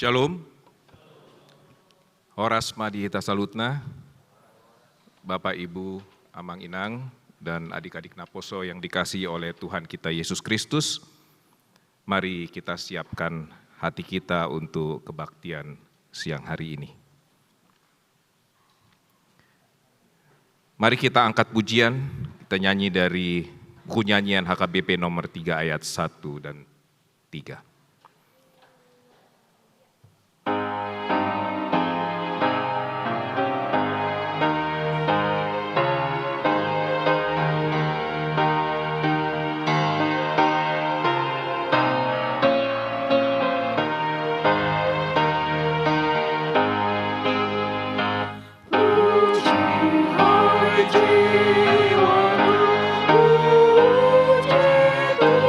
Shalom, Horas Madihita Salutna, Bapak Ibu Amang Inang, dan adik-adik Naposo yang dikasihi oleh Tuhan kita Yesus Kristus. Mari kita siapkan hati kita untuk kebaktian siang hari ini. Mari kita angkat pujian, kita nyanyi dari buku nyanyian HKBP nomor 3 ayat 1 dan 3. Jiwaku, puji Tuhan.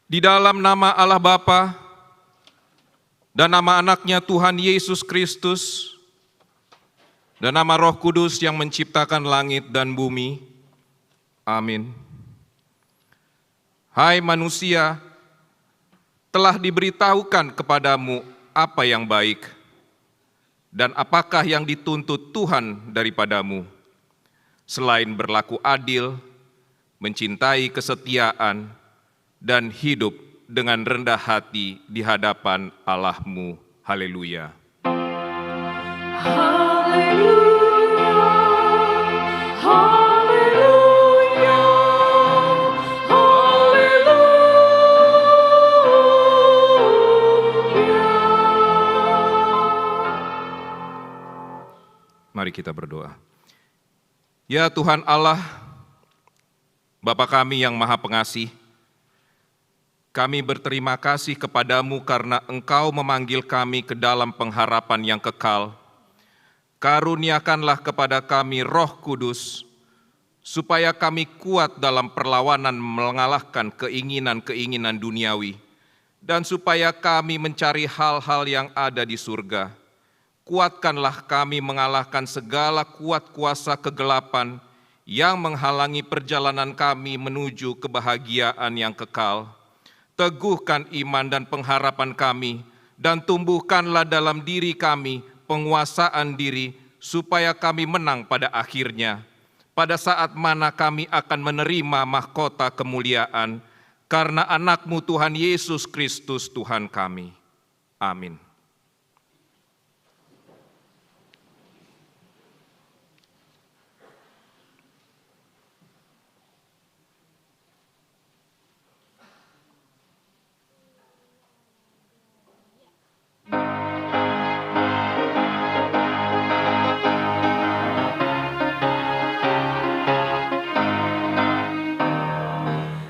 Di dalam nama Allah Bapa dan nama anaknya Tuhan Yesus Kristus dan nama Roh Kudus yang menciptakan langit dan bumi. Amin. Hai manusia, telah diberitahukan kepadamu apa yang baik dan apakah yang dituntut Tuhan daripadamu, selain berlaku adil, mencintai kesetiaan, dan hidup dengan rendah hati di hadapan Allahmu. Haleluya. Haleluya, haleluya, haleluya. Mari kita berdoa. Ya Tuhan Allah, Bapa kami yang Maha Pengasih, kami berterima kasih kepadamu karena Engkau memanggil kami ke dalam pengharapan yang kekal. Karuniakanlah kepada kami Roh Kudus, supaya kami kuat dalam perlawanan mengalahkan keinginan-keinginan duniawi, dan supaya kami mencari hal-hal yang ada di surga. Kuatkanlah kami mengalahkan segala kuat kuasa kegelapan yang menghalangi perjalanan kami menuju kebahagiaan yang kekal. Teguhkan iman dan pengharapan kami, dan tumbuhkanlah dalam diri kami penguasaan diri, supaya kami menang pada akhirnya, pada saat mana kami akan menerima mahkota kemuliaan, karena anak-Mu Tuhan Yesus Kristus Tuhan kami. Amin.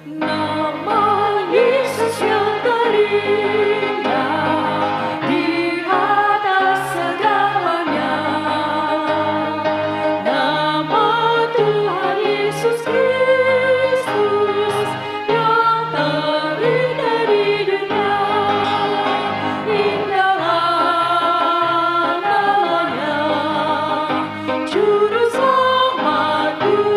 Nama Yesus yang terindah di atas segalanya. Nama Tuhan Yesus Kristus yang terindah di dunia. Indahlah namanya, Juru Selamat dunia.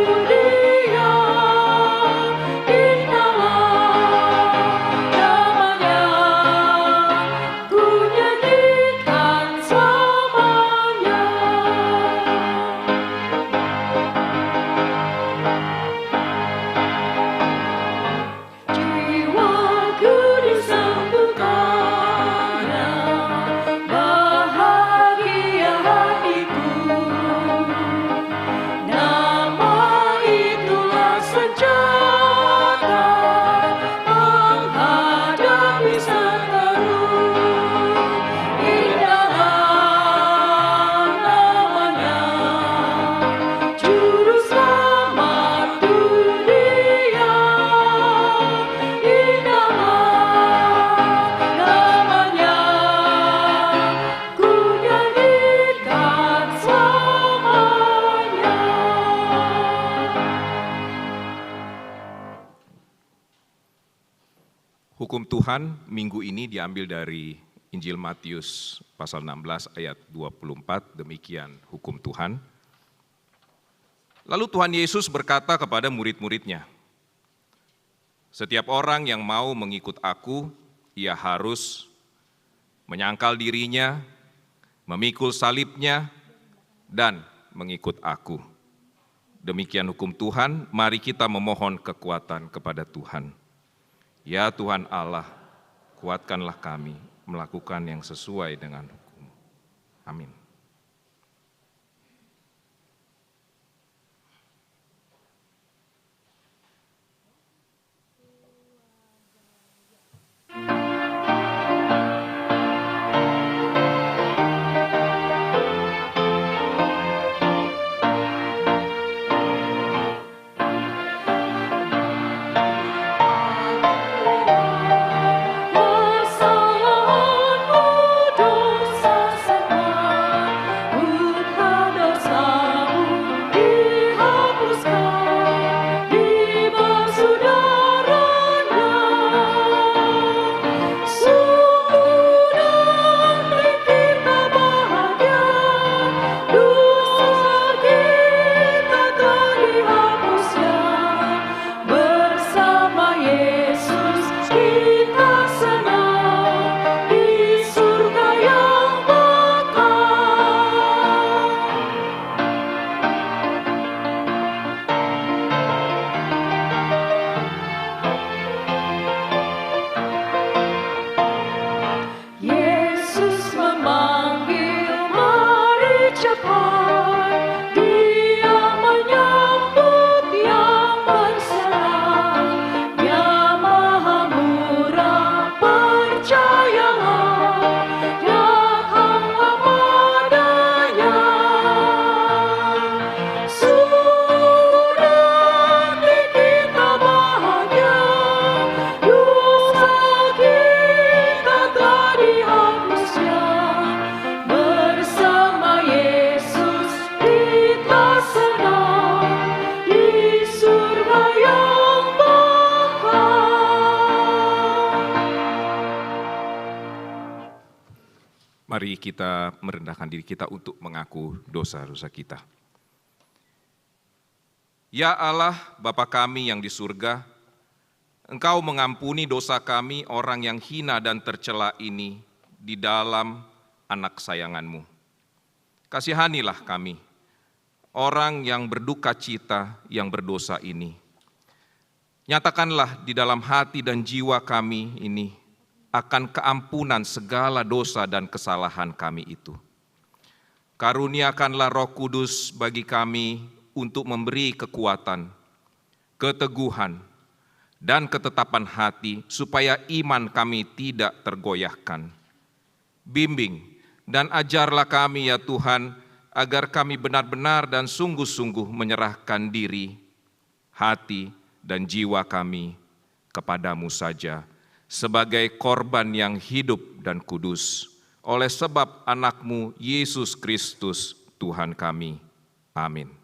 Hukum Tuhan minggu ini diambil dari Injil Matius pasal 16 ayat 24, demikian hukum Tuhan. Lalu Tuhan Yesus berkata kepada murid-muridnya, "Setiap orang yang mau mengikut aku, ia harus menyangkal dirinya, memikul salibnya, dan mengikut aku." Demikian hukum Tuhan, mari kita memohon kekuatan kepada Tuhan. Ya Tuhan Allah, kuatkanlah kami melakukan yang sesuai dengan hukum. Amin. Mari kita merendahkan diri kita untuk mengaku dosa-dosa kita. Ya Allah, Bapa kami yang di surga, Engkau mengampuni dosa kami orang yang hina dan tercela ini di dalam anak sayangan-Mu. Kasihanilah kami, orang yang berduka cita yang berdosa ini. Nyatakanlah di dalam hati dan jiwa kami ini akan keampunan segala dosa dan kesalahan kami itu. Karuniakanlah Roh Kudus bagi kami untuk memberi kekuatan, keteguhan, dan ketetapan hati supaya iman kami tidak tergoyahkan. Bimbing dan ajarlah kami ya Tuhan, agar kami benar-benar dan sungguh-sungguh menyerahkan diri, hati, dan jiwa kami kepadamu saja, sebagai korban yang hidup dan kudus, oleh sebab anak-Mu Yesus Kristus Tuhan kami. Amin.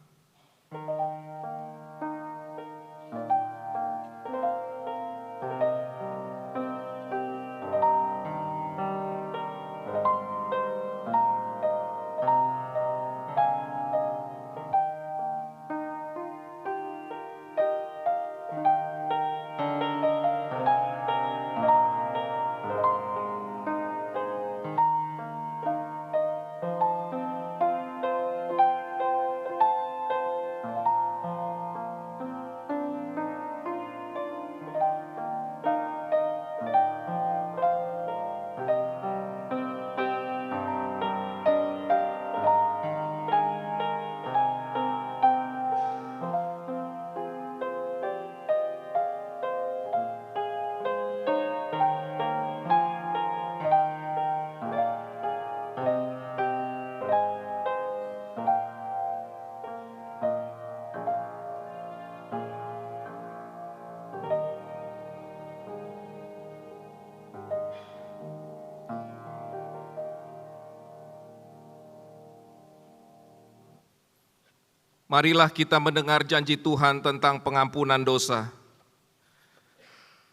Marilah kita mendengar janji Tuhan tentang pengampunan dosa.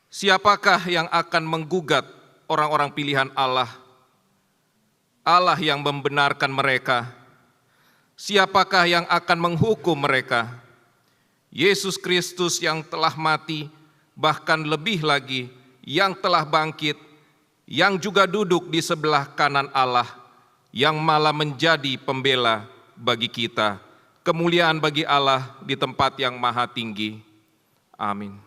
Siapakah yang akan menggugat orang-orang pilihan Allah? Allah yang membenarkan mereka. Siapakah yang akan menghukum mereka? Yesus Kristus yang telah mati, bahkan lebih lagi yang telah bangkit, yang juga duduk di sebelah kanan Allah, yang malah menjadi pembela bagi kita. Kemuliaan bagi Allah di tempat yang maha tinggi. Amin.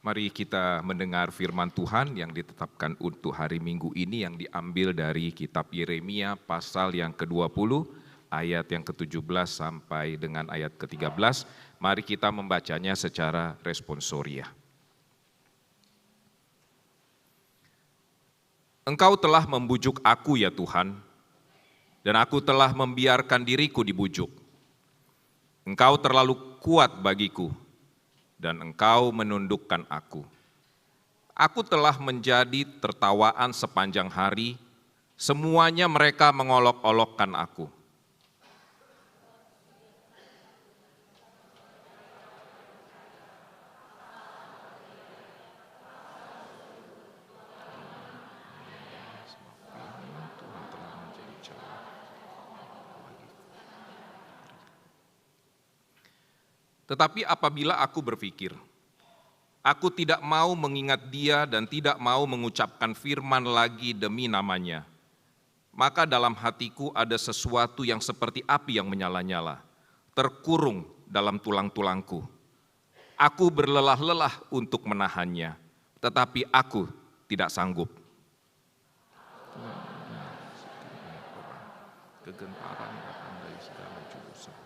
Mari kita mendengar firman Tuhan yang ditetapkan untuk hari Minggu ini yang diambil dari kitab Yeremia pasal yang ke-20, ayat yang ke-17 sampai dengan ayat ke-13. Mari kita membacanya secara responsoria. Engkau telah membujuk aku ya Tuhan, dan aku telah membiarkan diriku dibujuk. Engkau terlalu kuat bagiku, dan Engkau menundukkan aku. Aku telah menjadi tertawaan sepanjang hari, semuanya mereka mengolok-olokkan aku. Tetapi apabila aku berpikir, aku tidak mau mengingat dia dan tidak mau mengucapkan firman lagi demi namanya, maka dalam hatiku ada sesuatu yang seperti api yang menyala-nyala, terkurung dalam tulang-tulangku. Aku berlelah-lelah untuk menahannya, tetapi aku tidak sanggup. Kegentaran datang dari segala jurusan.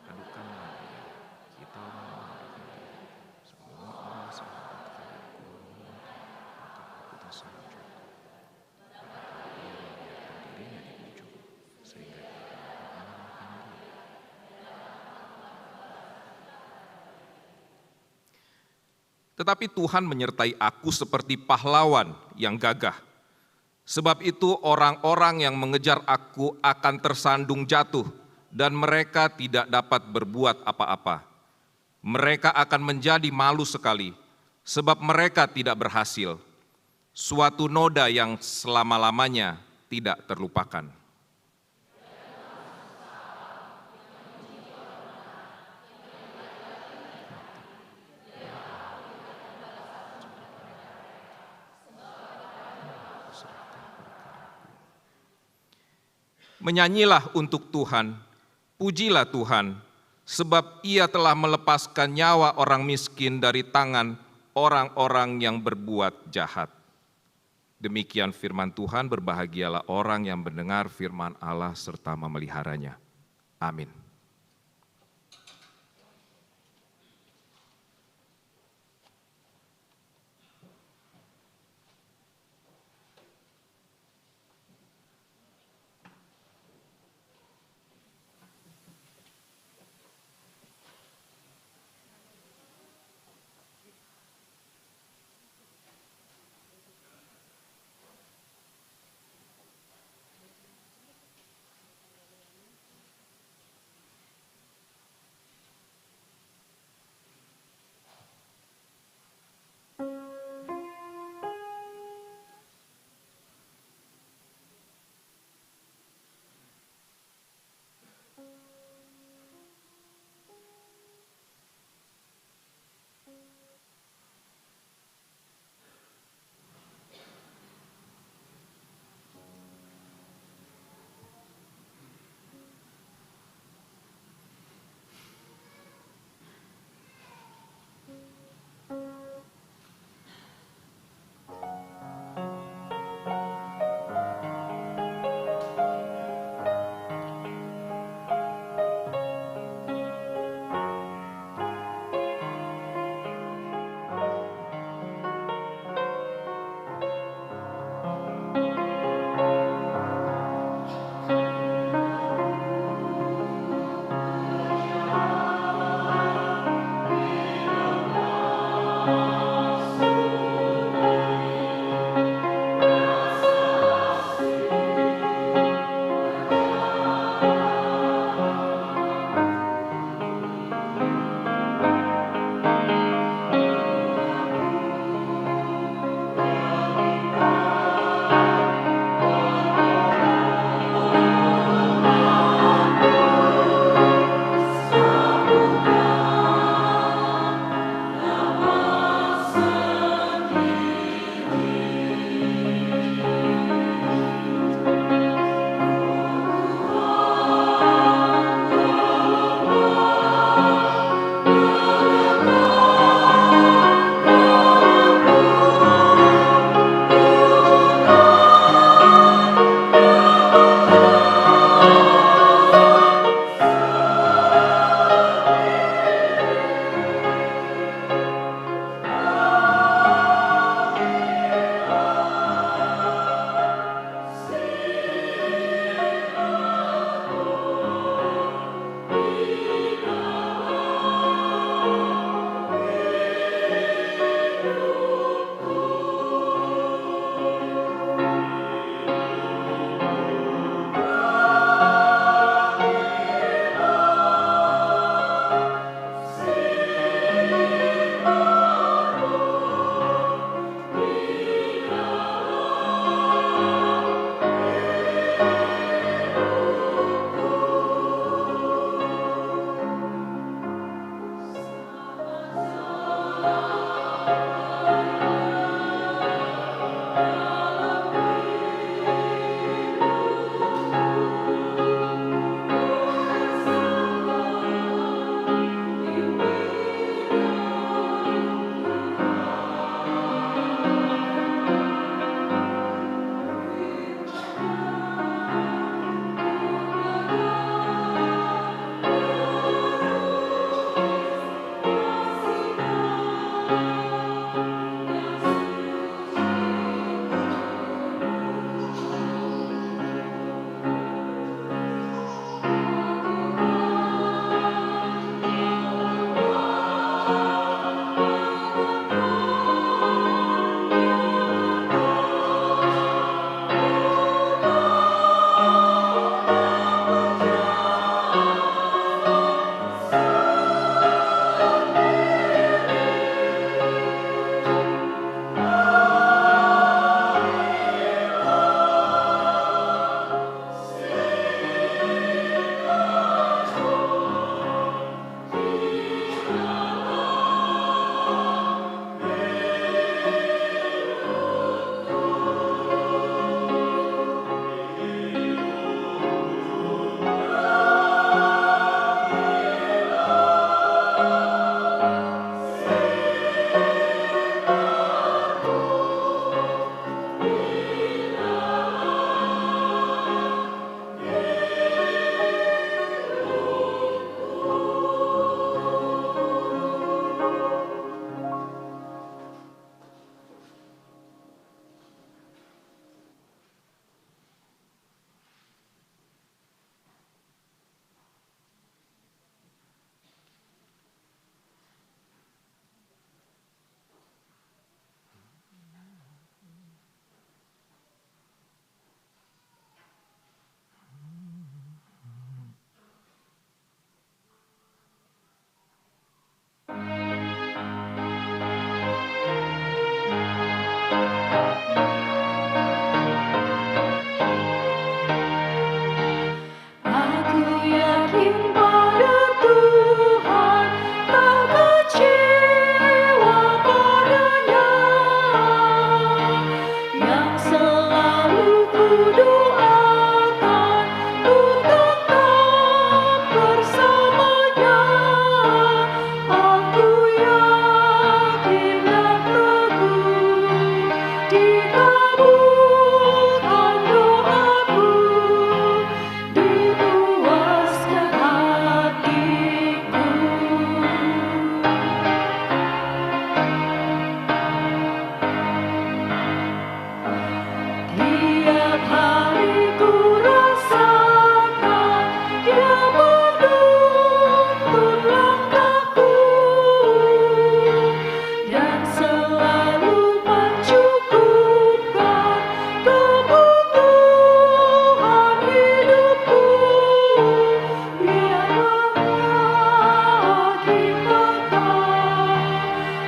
Adukanlah dia, kita menarik diri. Semua orang sahabat kaliku, maka aku tersanjung. Tetapi ia membiarkan dirinya dibujuk, sehingga ia dapat mengalahkan dia. Tetapi Tuhan menyertai aku seperti pahlawan yang gagah. Sebab itu orang-orang yang mengejar aku akan tersandung jatuh dan mereka tidak dapat berbuat apa-apa. Mereka akan menjadi malu sekali sebab mereka tidak berhasil. Suatu noda yang selama-lamanya tidak terlupakan. Menyanyilah untuk Tuhan, pujilah Tuhan, sebab Ia telah melepaskan nyawa orang miskin dari tangan orang-orang yang berbuat jahat. Demikian firman Tuhan, berbahagialah orang yang mendengar firman Allah serta memeliharanya. Amin.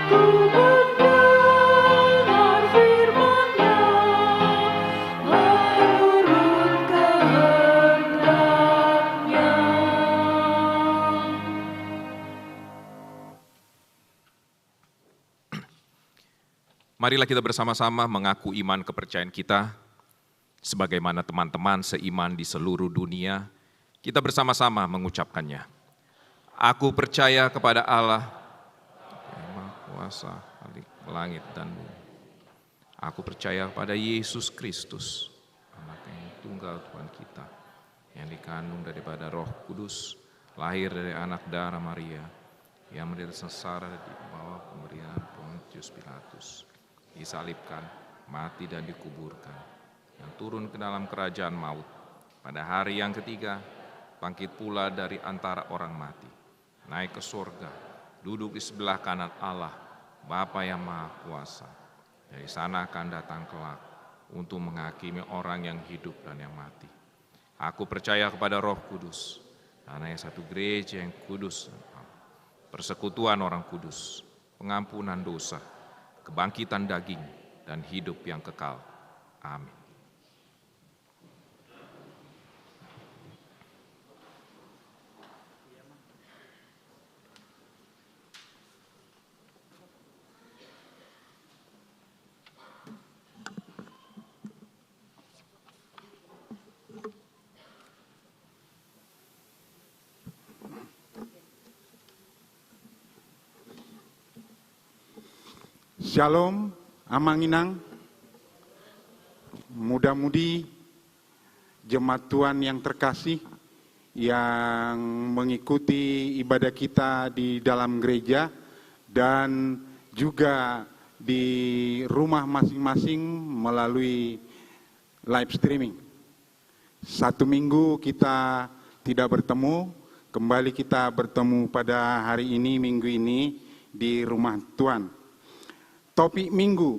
Aku mendengar firman-Nya menurut kehendak-Nya. Marilah kita bersama-sama mengaku iman kepercayaan kita, sebagaimana teman-teman seiman di seluruh dunia, kita bersama-sama mengucapkannya. Aku percaya kepada Allah, yang Maha Kuasa, Khalik langit dan bumi. Aku percaya kepada Yesus Kristus, Anak yang tunggal Tuhan kita, yang dikandung daripada Roh Kudus, lahir dari anak darah Maria, yang menderita sengsara di bawah pemberian Pontius Pilatus, disalibkan, mati dan dikuburkan, yang turun ke dalam kerajaan maut, pada hari yang ketiga, bangkit pula dari antara orang mati, naik ke surga, duduk di sebelah kanan Allah, Bapa yang Maha Kuasa. Dari sana akan datang kelak untuk menghakimi orang yang hidup dan yang mati. Aku percaya kepada Roh Kudus, karena yang satu gereja yang kudus, persekutuan orang kudus, pengampunan dosa, kebangkitan daging, dan hidup yang kekal. Amin. Shalom, Amanginang, muda-mudi, jemaat Tuhan yang terkasih, yang mengikuti ibadah kita di dalam gereja dan juga di rumah masing-masing melalui live streaming. 1 minggu kita tidak bertemu, kembali kita bertemu pada hari ini, minggu ini di rumah Tuhan. Topik minggu,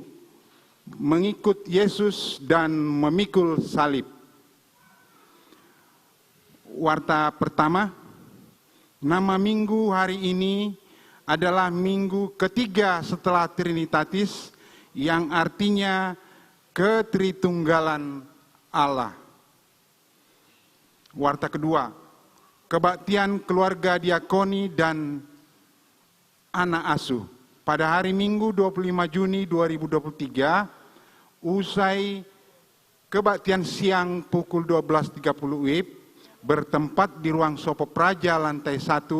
mengikut Yesus dan memikul salib. Warta pertama, nama minggu hari ini adalah minggu ketiga setelah Trinitatis, yang artinya ketritunggalan Allah. Warta kedua, kebaktian keluarga diakoni dan anak asuh. Pada hari Minggu 25 Juni 2023, usai kebaktian siang pukul 12.30 WIB, bertempat di ruang Sopo Praja lantai 1,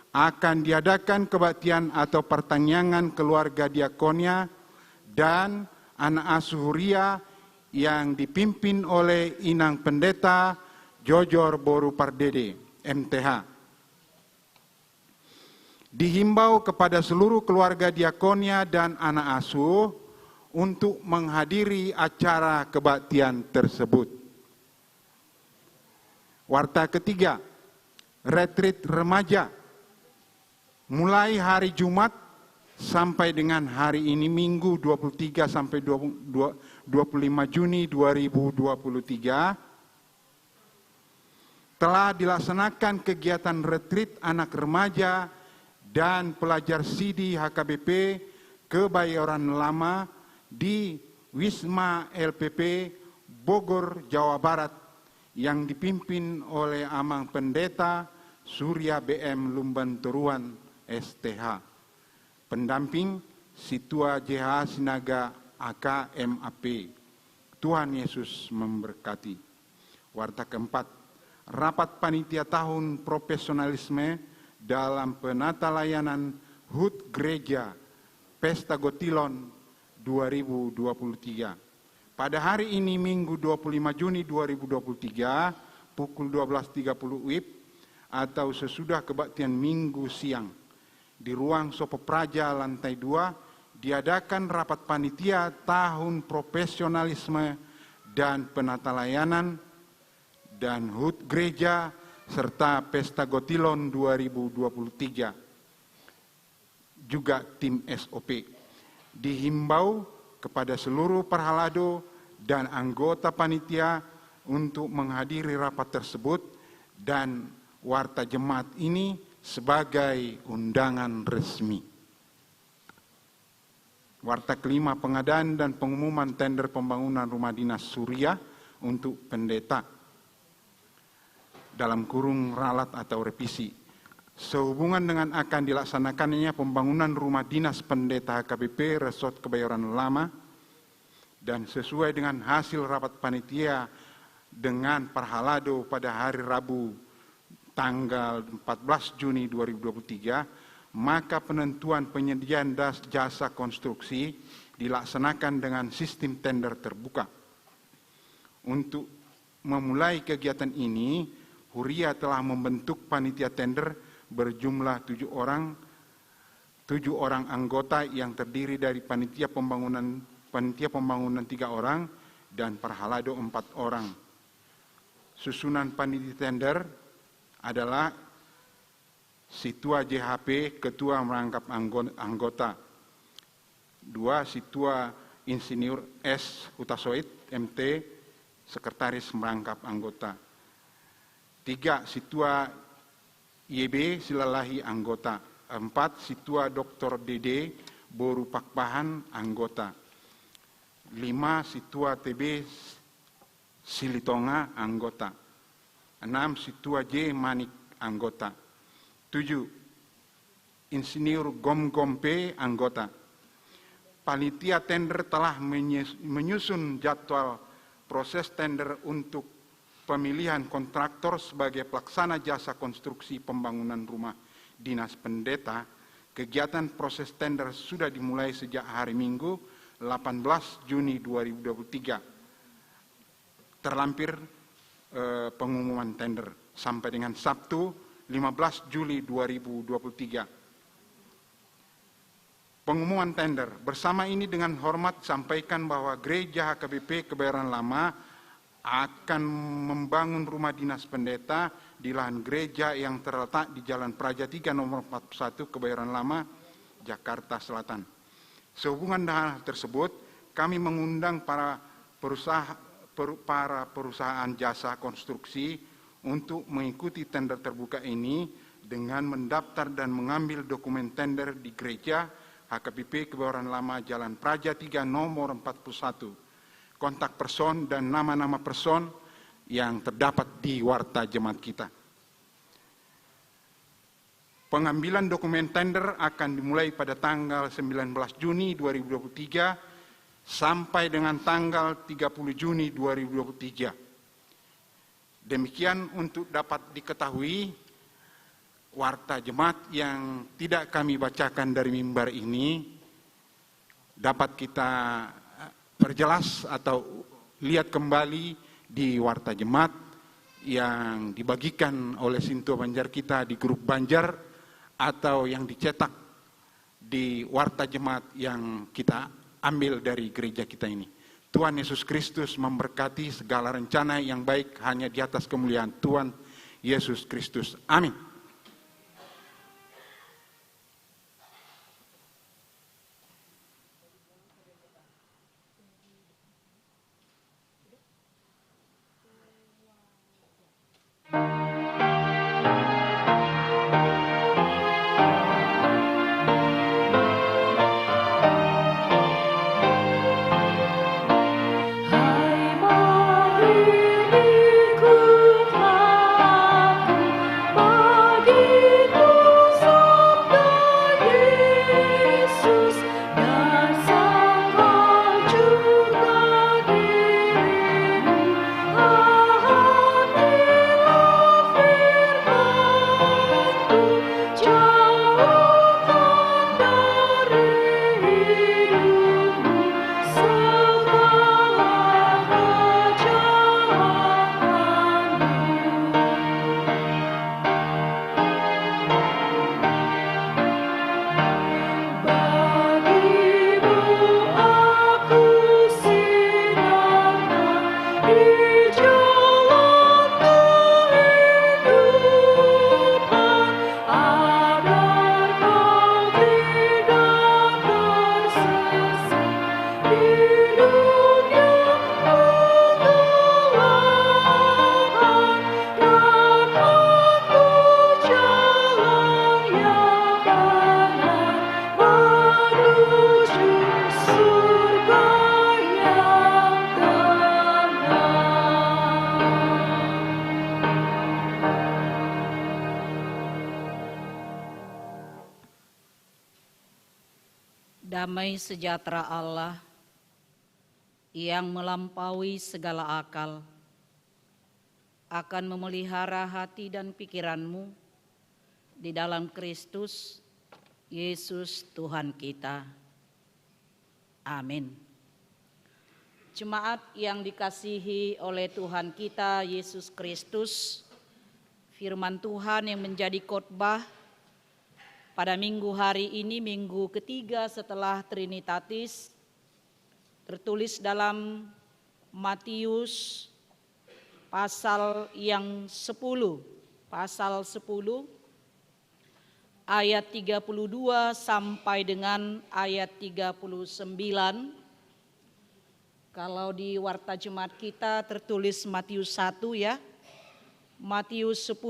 akan diadakan kebaktian atau pertanyaan keluarga diakonia dan anak asuh Huria yang dipimpin oleh Inang Pendeta Jojor Boru Pardede, MTH. Dihimbau kepada seluruh keluarga diakonia dan anak asuh untuk menghadiri acara kebaktian tersebut. Warta ketiga, retreat remaja, mulai hari Jumat sampai dengan hari ini Minggu 23 sampai 25 Juni 2023, telah dilaksanakan kegiatan retreat anak remaja dan pelajar Sidi HKBP Kebayoran Lama di Wisma LPP Bogor, Jawa Barat, yang dipimpin oleh Amang Pendeta Surya BM Lumbanturuan STH. Pendamping Situa JH Sinaga AK MAP. Tuhan Yesus memberkati. Warta keempat, rapat panitia tahun profesionalisme dalam penata layanan HUT Gereja Pesta Gotilon 2023. Pada hari ini Minggu 25 Juni 2023 pukul 12.30 WIB atau sesudah kebaktian Minggu siang di ruang Sopo Praja lantai 2 diadakan rapat panitia tahun profesionalisme dan penata layanan dan HUT Gereja serta Pesta Gotilon 2023, juga tim SOP. Dihimbau kepada seluruh perhalado dan anggota panitia untuk menghadiri rapat tersebut dan warta jemaat ini sebagai undangan resmi. Warta kelima, pengadaan dan pengumuman tender pembangunan rumah dinas Surya untuk pendeta dalam kurung ralat atau revisi. Sehubungan dengan akan dilaksanakannya pembangunan rumah dinas pendeta HKBP Resort Kebayoran Lama dan sesuai dengan hasil rapat panitia dengan Parhalado pada hari Rabu tanggal 14 Juni 2023, maka penentuan penyediaan jasa konstruksi dilaksanakan dengan sistem tender terbuka. Untuk memulai kegiatan ini, Huria telah membentuk panitia tender berjumlah 7 orang anggota yang terdiri dari panitia pembangunan 3 orang dan Parhalado 4 orang. Susunan panitia tender adalah Situa JHP, Ketua merangkap anggota. 2. Situa Insinyur S. Hutasoid, MT, Sekretaris merangkap anggota. 3. Situa YB Silalahi, anggota. 4. Situa Dr. DD Boru Pakpahan, anggota. 5. Situa TB Silitonga, anggota. 6. Situa J. Manik, anggota. 7. Insinyur Gom-Gompe, anggota. Panitia tender telah menyusun jadwal proses tender untuk pemilihan kontraktor sebagai pelaksana jasa konstruksi pembangunan rumah dinas pendeta. Kegiatan proses tender sudah dimulai sejak hari Minggu 18 Juni 2023. Terlampir pengumuman tender sampai dengan Sabtu 15 Juli 2023. Pengumuman tender. Bersama ini dengan hormat sampaikan bahwa Gereja HKBP Kebayoran Lama akan membangun rumah dinas pendeta di lahan gereja yang terletak di Jalan Praja 3 nomor 41 Kebayoran Lama, Jakarta Selatan. Sehubungan dengan hal tersebut, kami mengundang para perusahaan jasa konstruksi untuk mengikuti tender terbuka ini dengan mendaftar dan mengambil dokumen tender di gereja HKBP Kebayoran Lama Jalan Praja 3 nomor 41. Kontak person dan nama-nama person yang terdapat di warta jemaat kita. Pengambilan dokumen tender akan dimulai pada tanggal 19 Juni 2023 sampai dengan tanggal 30 Juni 2023. Demikian untuk dapat diketahui, warta jemaat yang tidak kami bacakan dari mimbar ini dapat kita perjelas atau lihat kembali di warta jemaat yang dibagikan oleh Sintua Banjar kita di grup Banjar atau yang dicetak di warta jemaat yang kita ambil dari gereja kita ini. Tuhan Yesus Kristus memberkati segala rencana yang baik hanya di atas kemuliaan Tuhan Yesus Kristus. Amin. Hai mari ikutlah aku Damai sejahtera Allah yang melampaui segala akal akan memelihara hati dan pikiranmu di dalam Kristus Yesus Tuhan kita. Amin. Jemaat yang dikasihi oleh Tuhan kita Yesus Kristus, firman Tuhan yang menjadi khotbah pada minggu hari ini, minggu ketiga setelah Trinitatis, tertulis dalam Matius pasal yang 10, pasal 10 ayat 32 sampai dengan ayat 39. Kalau di Warta Jemaat kita tertulis Matius 1 ya. Matius 10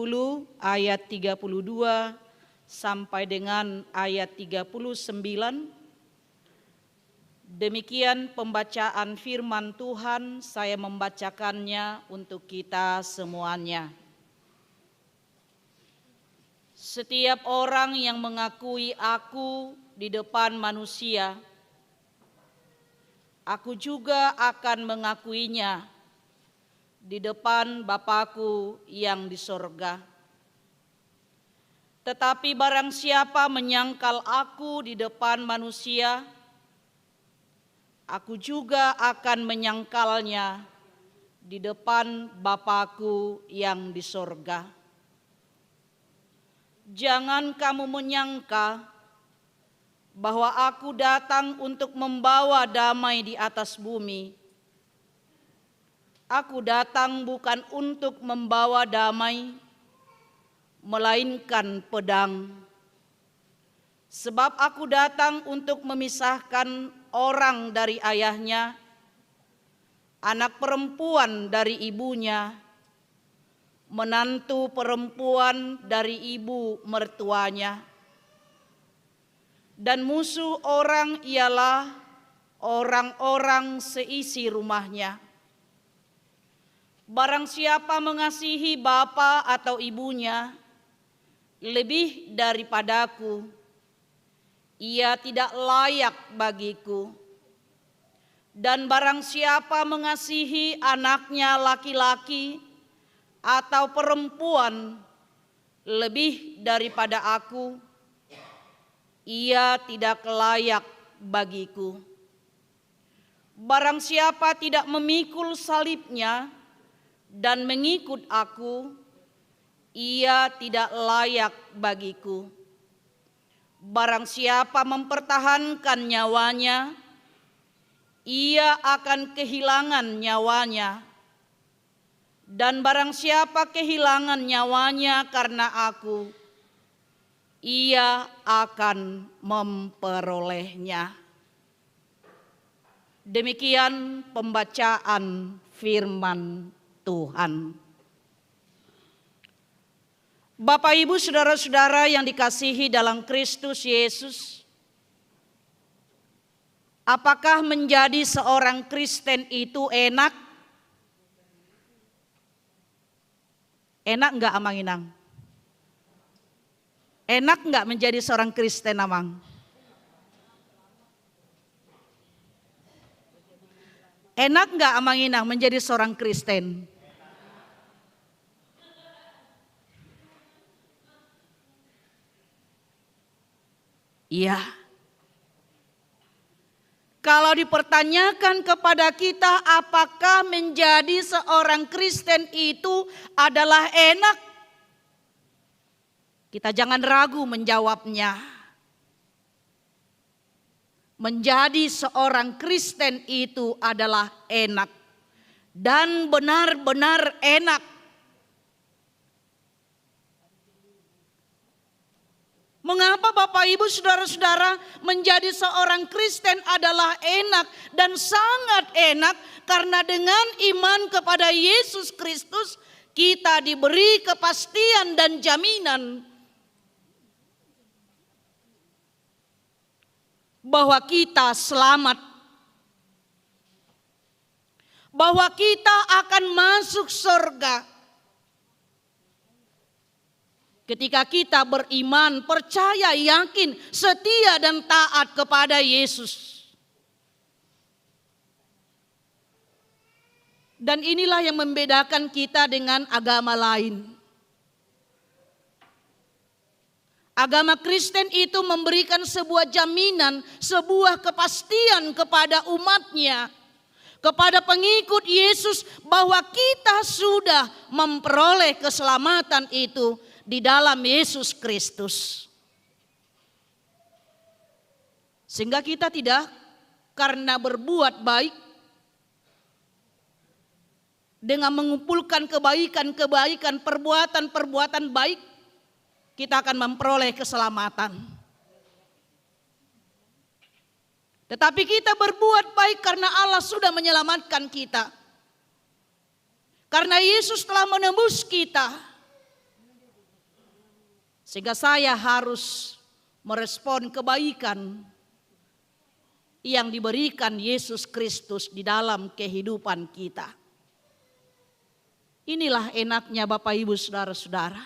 ayat 32 sampai dengan ayat 39. Demikian pembacaan firman Tuhan, saya membacakannya untuk kita semuanya. Setiap orang yang mengakui aku di depan manusia, aku juga akan mengakuinya di depan Bapa-Ku yang di sorga. Tetapi barang siapa menyangkal aku di depan manusia, aku juga akan menyangkalnya di depan Bapa-Ku yang di sorga. Jangan kamu menyangka bahwa aku datang untuk membawa damai di atas bumi. Aku datang bukan untuk membawa damai, melainkan pedang. Sebab aku datang untuk memisahkan orang dari ayahnya, anak perempuan dari ibunya, menantu perempuan dari ibu mertuanya. Dan musuh orang ialah orang-orang seisi rumahnya. Barang siapa mengasihi bapa atau ibunya lebih daripadaku, ia tidak layak bagiku. Dan barang siapa mengasihi anaknya laki-laki atau perempuan lebih daripada aku, ia tidak layak bagiku. Barang siapa tidak memikul salibnya dan mengikut aku, ia tidak layak bagiku. Barang siapa mempertahankan nyawanya, ia akan kehilangan nyawanya. Dan barang siapa kehilangan nyawanya karena aku, ia akan memperolehnya. Demikian pembacaan firman Tuhan. Bapak, Ibu, saudara-saudara yang dikasihi dalam Kristus Yesus, apakah menjadi seorang Kristen itu enak? Enak enggak, Amang Inang? Enak enggak menjadi seorang Kristen, Amang? Enak enggak, Amang Inang, menjadi seorang Kristen? Iya. Kalau dipertanyakan kepada kita apakah menjadi seorang Kristen itu adalah enak, kita jangan ragu menjawabnya. Menjadi seorang Kristen itu adalah enak dan benar-benar enak. Mengapa Bapak Ibu saudara-saudara menjadi seorang Kristen adalah enak dan sangat enak? Karena dengan iman kepada Yesus Kristus kita diberi kepastian dan jaminan bahwa kita selamat, bahwa kita akan masuk surga. Ketika kita beriman, percaya, yakin, setia dan taat kepada Yesus. Dan inilah yang membedakan kita dengan agama lain. Agama Kristen itu memberikan sebuah jaminan, sebuah kepastian kepada umatnya, kepada pengikut Yesus, bahwa kita sudah memperoleh keselamatan itu di dalam Yesus Kristus. Sehingga kita tidak karena berbuat baik, dengan mengumpulkan kebaikan-kebaikan, perbuatan-perbuatan baik, kita akan memperoleh keselamatan. Tetapi kita berbuat baik karena Allah sudah menyelamatkan kita. Karena Yesus telah menembus kita. Sehingga saya harus merespon kebaikan yang diberikan Yesus Kristus di dalam kehidupan kita. Inilah enaknya Bapak Ibu saudara-saudara.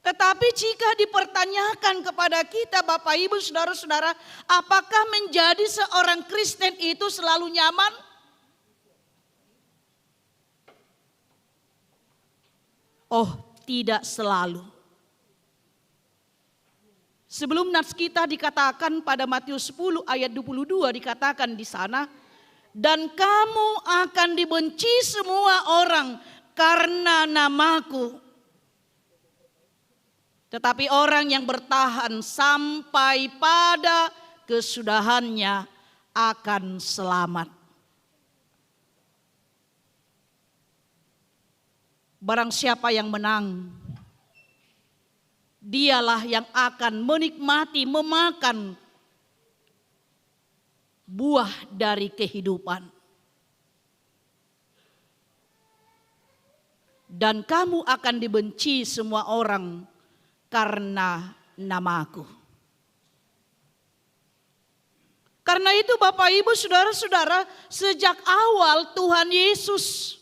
Tetapi jika dipertanyakan kepada kita Bapak Ibu saudara-saudara, apakah menjadi seorang Kristen itu selalu nyaman? Oh, tidak selalu. Sebelum nats kita dikatakan pada Matius 10 ayat 22 dikatakan di sana, dan kamu akan dibenci semua orang karena namaku. Tetapi orang yang bertahan sampai pada kesudahannya akan selamat. Barang siapa yang menang, dialah yang akan menikmati, memakan buah dari kehidupan. Dan kamu akan dibenci semua orang karena namaku. Karena itu Bapak Ibu saudara-saudara, sejak awal Tuhan Yesus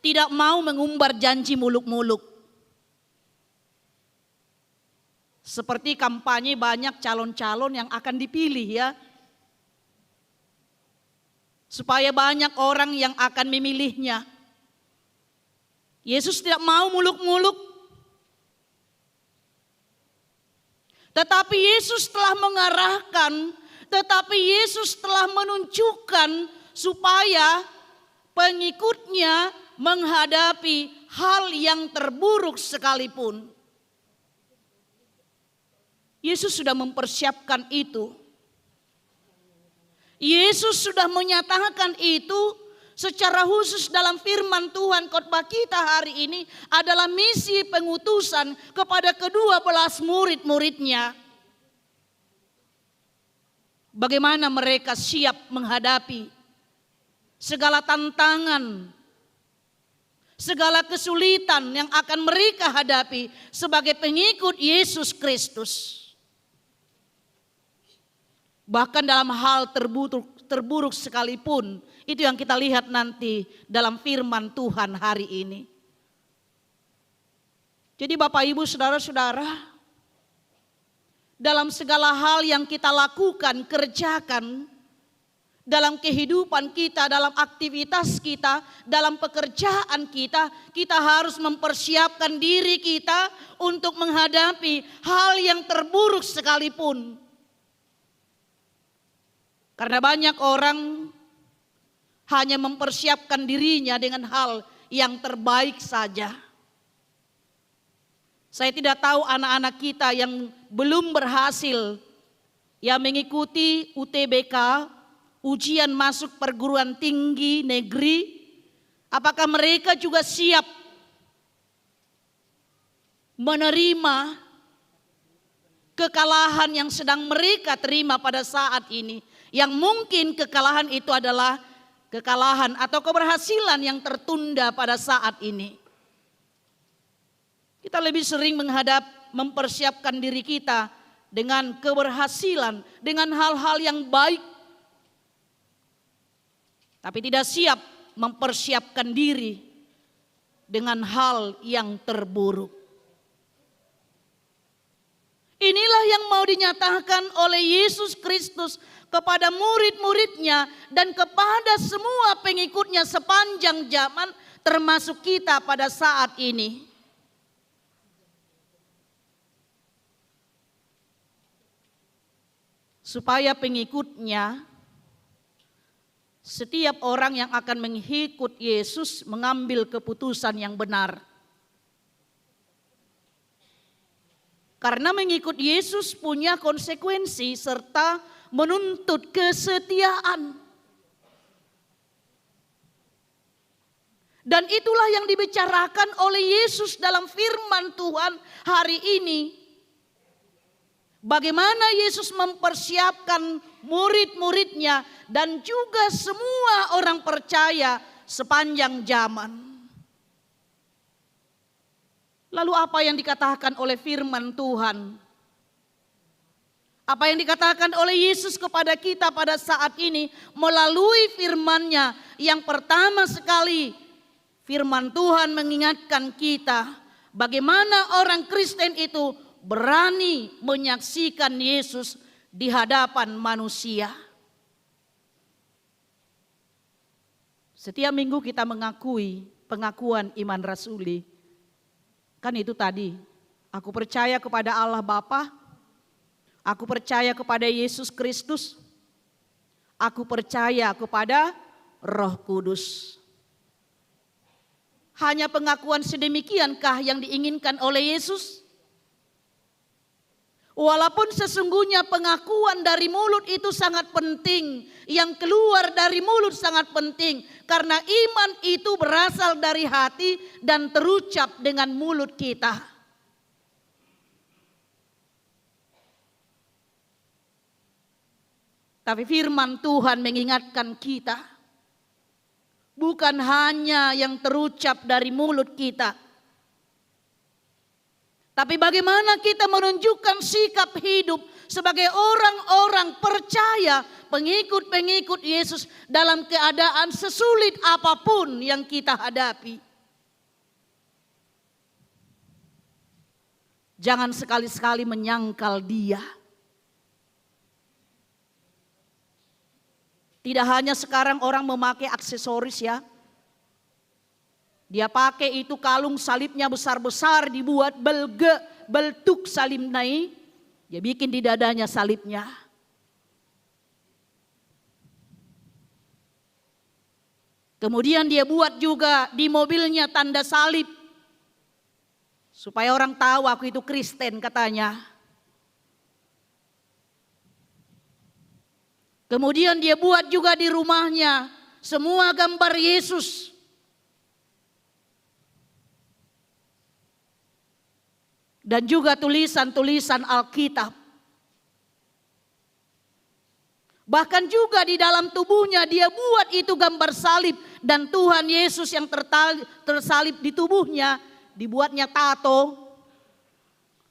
tidak mau mengumbar janji muluk-muluk. Seperti kampanye banyak calon-calon yang akan dipilih ya. Supaya banyak orang yang akan memilihnya. Yesus tidak mau muluk-muluk. Tetapi Yesus telah mengarahkan, tetapi Yesus telah menunjukkan supaya pengikutnya menghadapi hal yang terburuk sekalipun. Yesus sudah mempersiapkan itu. Yesus sudah menyatakan itu secara khusus dalam firman Tuhan. Khotbah kita hari ini adalah misi pengutusan kepada ke-12 murid-muridnya. Bagaimana mereka siap menghadapi segala tantangan, segala kesulitan yang akan mereka hadapi sebagai pengikut Yesus Kristus. Bahkan dalam hal terburuk sekalipun, itu yang kita lihat nanti dalam firman Tuhan hari ini. Jadi Bapak Ibu saudara-saudara, dalam segala hal yang kita lakukan, kerjakan, dalam kehidupan kita, dalam aktivitas kita, dalam pekerjaan kita, kita harus mempersiapkan diri kita untuk menghadapi hal yang terburuk sekalipun. Karena banyak orang hanya mempersiapkan dirinya dengan hal yang terbaik saja. Saya tidak tahu anak-anak kita yang belum berhasil yang mengikuti UTBK, ujian masuk perguruan tinggi negeri, apakah mereka juga siap menerima kekalahan yang sedang mereka terima pada saat ini? Yang mungkin kekalahan itu adalah kekalahan atau keberhasilan yang tertunda pada saat ini. Kita lebih sering mempersiapkan diri kita dengan keberhasilan, dengan hal-hal yang baik. Tapi tidak siap mempersiapkan diri dengan hal yang terburuk. Inilah yang mau dinyatakan oleh Yesus Kristus kepada murid-muridnya dan kepada semua pengikutnya sepanjang zaman, termasuk kita pada saat ini. Supaya pengikutnya, setiap orang yang akan mengikut Yesus mengambil keputusan yang benar. Karena mengikut Yesus punya konsekuensi serta menuntut kesetiaan. Dan itulah yang dibicarakan oleh Yesus dalam firman Tuhan hari ini. Bagaimana Yesus mempersiapkan murid-muridnya dan juga semua orang percaya sepanjang zaman. Lalu apa yang dikatakan oleh firman Tuhan? Apa yang dikatakan oleh Yesus kepada kita pada saat ini melalui firman-Nya? Yang pertama sekali, firman Tuhan mengingatkan kita bagaimana orang Kristen itu berani menyaksikan Yesus di hadapan manusia. Setiap minggu kita mengakui pengakuan iman rasuli. Kan itu tadi, aku percaya kepada Allah Bapa, aku percaya kepada Yesus Kristus, aku percaya kepada Roh Kudus. Hanya pengakuan sedemikiankah yang diinginkan oleh Yesus? Walaupun sesungguhnya pengakuan dari mulut itu sangat penting, yang keluar dari mulut sangat penting, karena iman itu berasal dari hati dan terucap dengan mulut kita. Tapi firman Tuhan mengingatkan kita, bukan hanya yang terucap dari mulut kita, tapi bagaimana kita menunjukkan sikap hidup sebagai orang-orang percaya, pengikut-pengikut Yesus dalam keadaan sesulit apapun yang kita hadapi. Jangan sekali-sekali menyangkal Dia. Tidak hanya sekarang orang memakai aksesoris ya. Dia pakai itu kalung salibnya besar-besar, dibuat beltuk salib naik. Dia bikin di dadanya salibnya. Kemudian dia buat juga di mobilnya tanda salib. Supaya orang tahu aku itu Kristen katanya. Kemudian dia buat juga di rumahnya semua gambar Yesus. Dan juga tulisan-tulisan Alkitab. Bahkan juga di dalam tubuhnya dia buat itu gambar salib. Dan Tuhan Yesus yang tersalib di tubuhnya dibuatnya tato.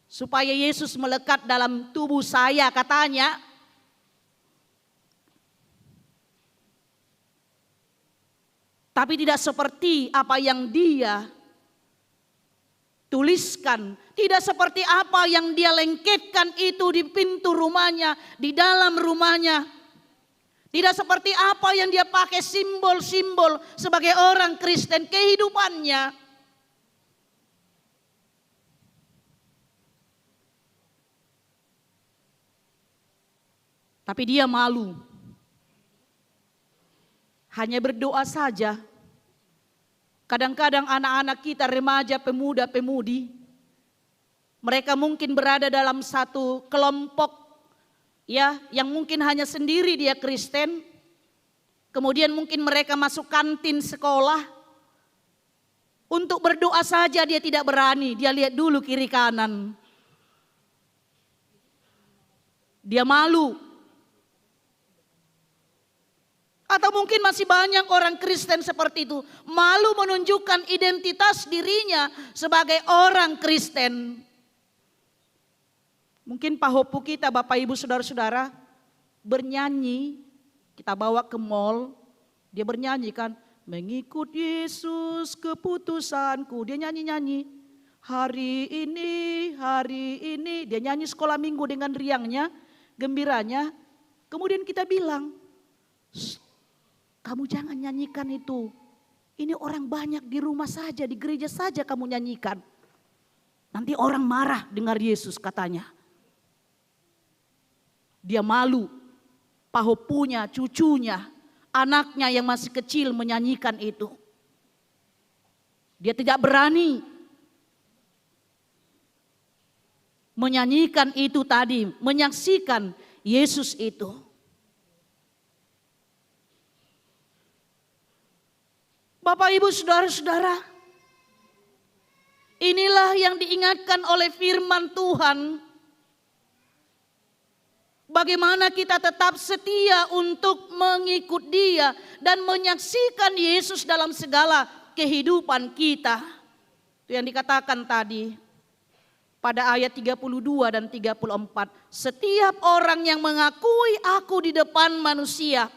Supaya Yesus melekat dalam tubuh saya katanya. Tapi tidak seperti apa yang dia tuliskan, tidak seperti apa yang dia lengketkan itu di pintu rumahnya, di dalam rumahnya. Tidak seperti apa yang dia pakai simbol-simbol sebagai orang Kristen kehidupannya. Tapi dia malu. Hanya berdoa saja. Kadang-kadang anak-anak kita, remaja, pemuda, pemudi, mereka mungkin berada dalam satu kelompok ya, yang mungkin hanya sendiri dia Kristen. Kemudian mungkin mereka masuk kantin sekolah. Untuk berdoa saja dia tidak berani, dia lihat dulu kiri kanan. Dia malu. Atau mungkin masih banyak orang Kristen seperti itu, malu menunjukkan identitas dirinya sebagai orang Kristen. Mungkin pahopu kita, Bapak Ibu Saudara-saudara, bernyanyi, kita bawa ke mall, dia bernyanyi kan, Mengikut Yesus keputusanku. Dia nyanyi-nyanyi. Hari ini. Dia nyanyi sekolah minggu dengan riangnya, gembiranya. Kemudian kita bilang, kamu jangan nyanyikan itu. Ini orang banyak di rumah saja, di gereja saja kamu nyanyikan. Nanti orang marah dengar Yesus katanya. Dia malu, pahopunya, cucunya, anaknya yang masih kecil menyanyikan itu. Dia tidak berani menyanyikan itu tadi, menyaksikan Yesus itu. Bapak, Ibu, saudara-saudara, inilah yang diingatkan oleh firman Tuhan. Bagaimana kita tetap setia untuk mengikut Dia dan menyaksikan Yesus dalam segala kehidupan kita. Itu yang dikatakan tadi pada ayat 32 dan 34. Setiap orang yang mengakui aku di depan manusia,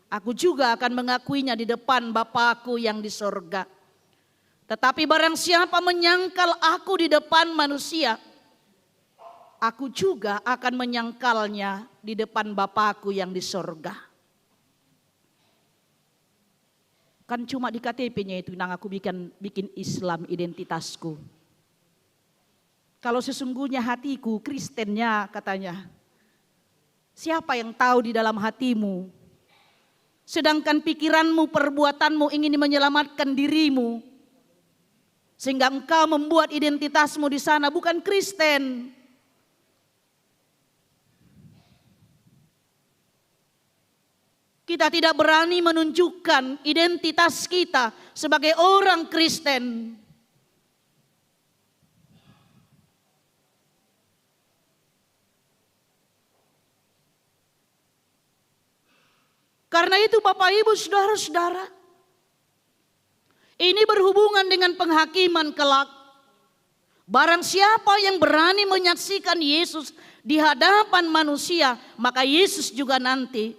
aku juga akan mengakuinya di depan Bapa-Ku yang di sorga. Tetapi barang siapa menyangkal aku di depan manusia, aku juga akan menyangkalnya di depan Bapa-Ku yang di sorga. Kan cuma di KTP-nya itu yang aku bikin Islam identitasku. Kalau sesungguhnya hatiku Kristennya katanya. Siapa yang tahu di dalam hatimu? Sedangkan pikiranmu, perbuatanmu ingin menyelamatkan dirimu. Sehingga engkau membuat identitasmu di sana bukan Kristen. Kita tidak berani menunjukkan identitas kita sebagai orang Kristen. Karena itu Bapak, Ibu, saudara-saudara, ini berhubungan dengan penghakiman kelak. Barang siapa yang berani menyaksikan Yesus di hadapan manusia, maka Yesus juga nanti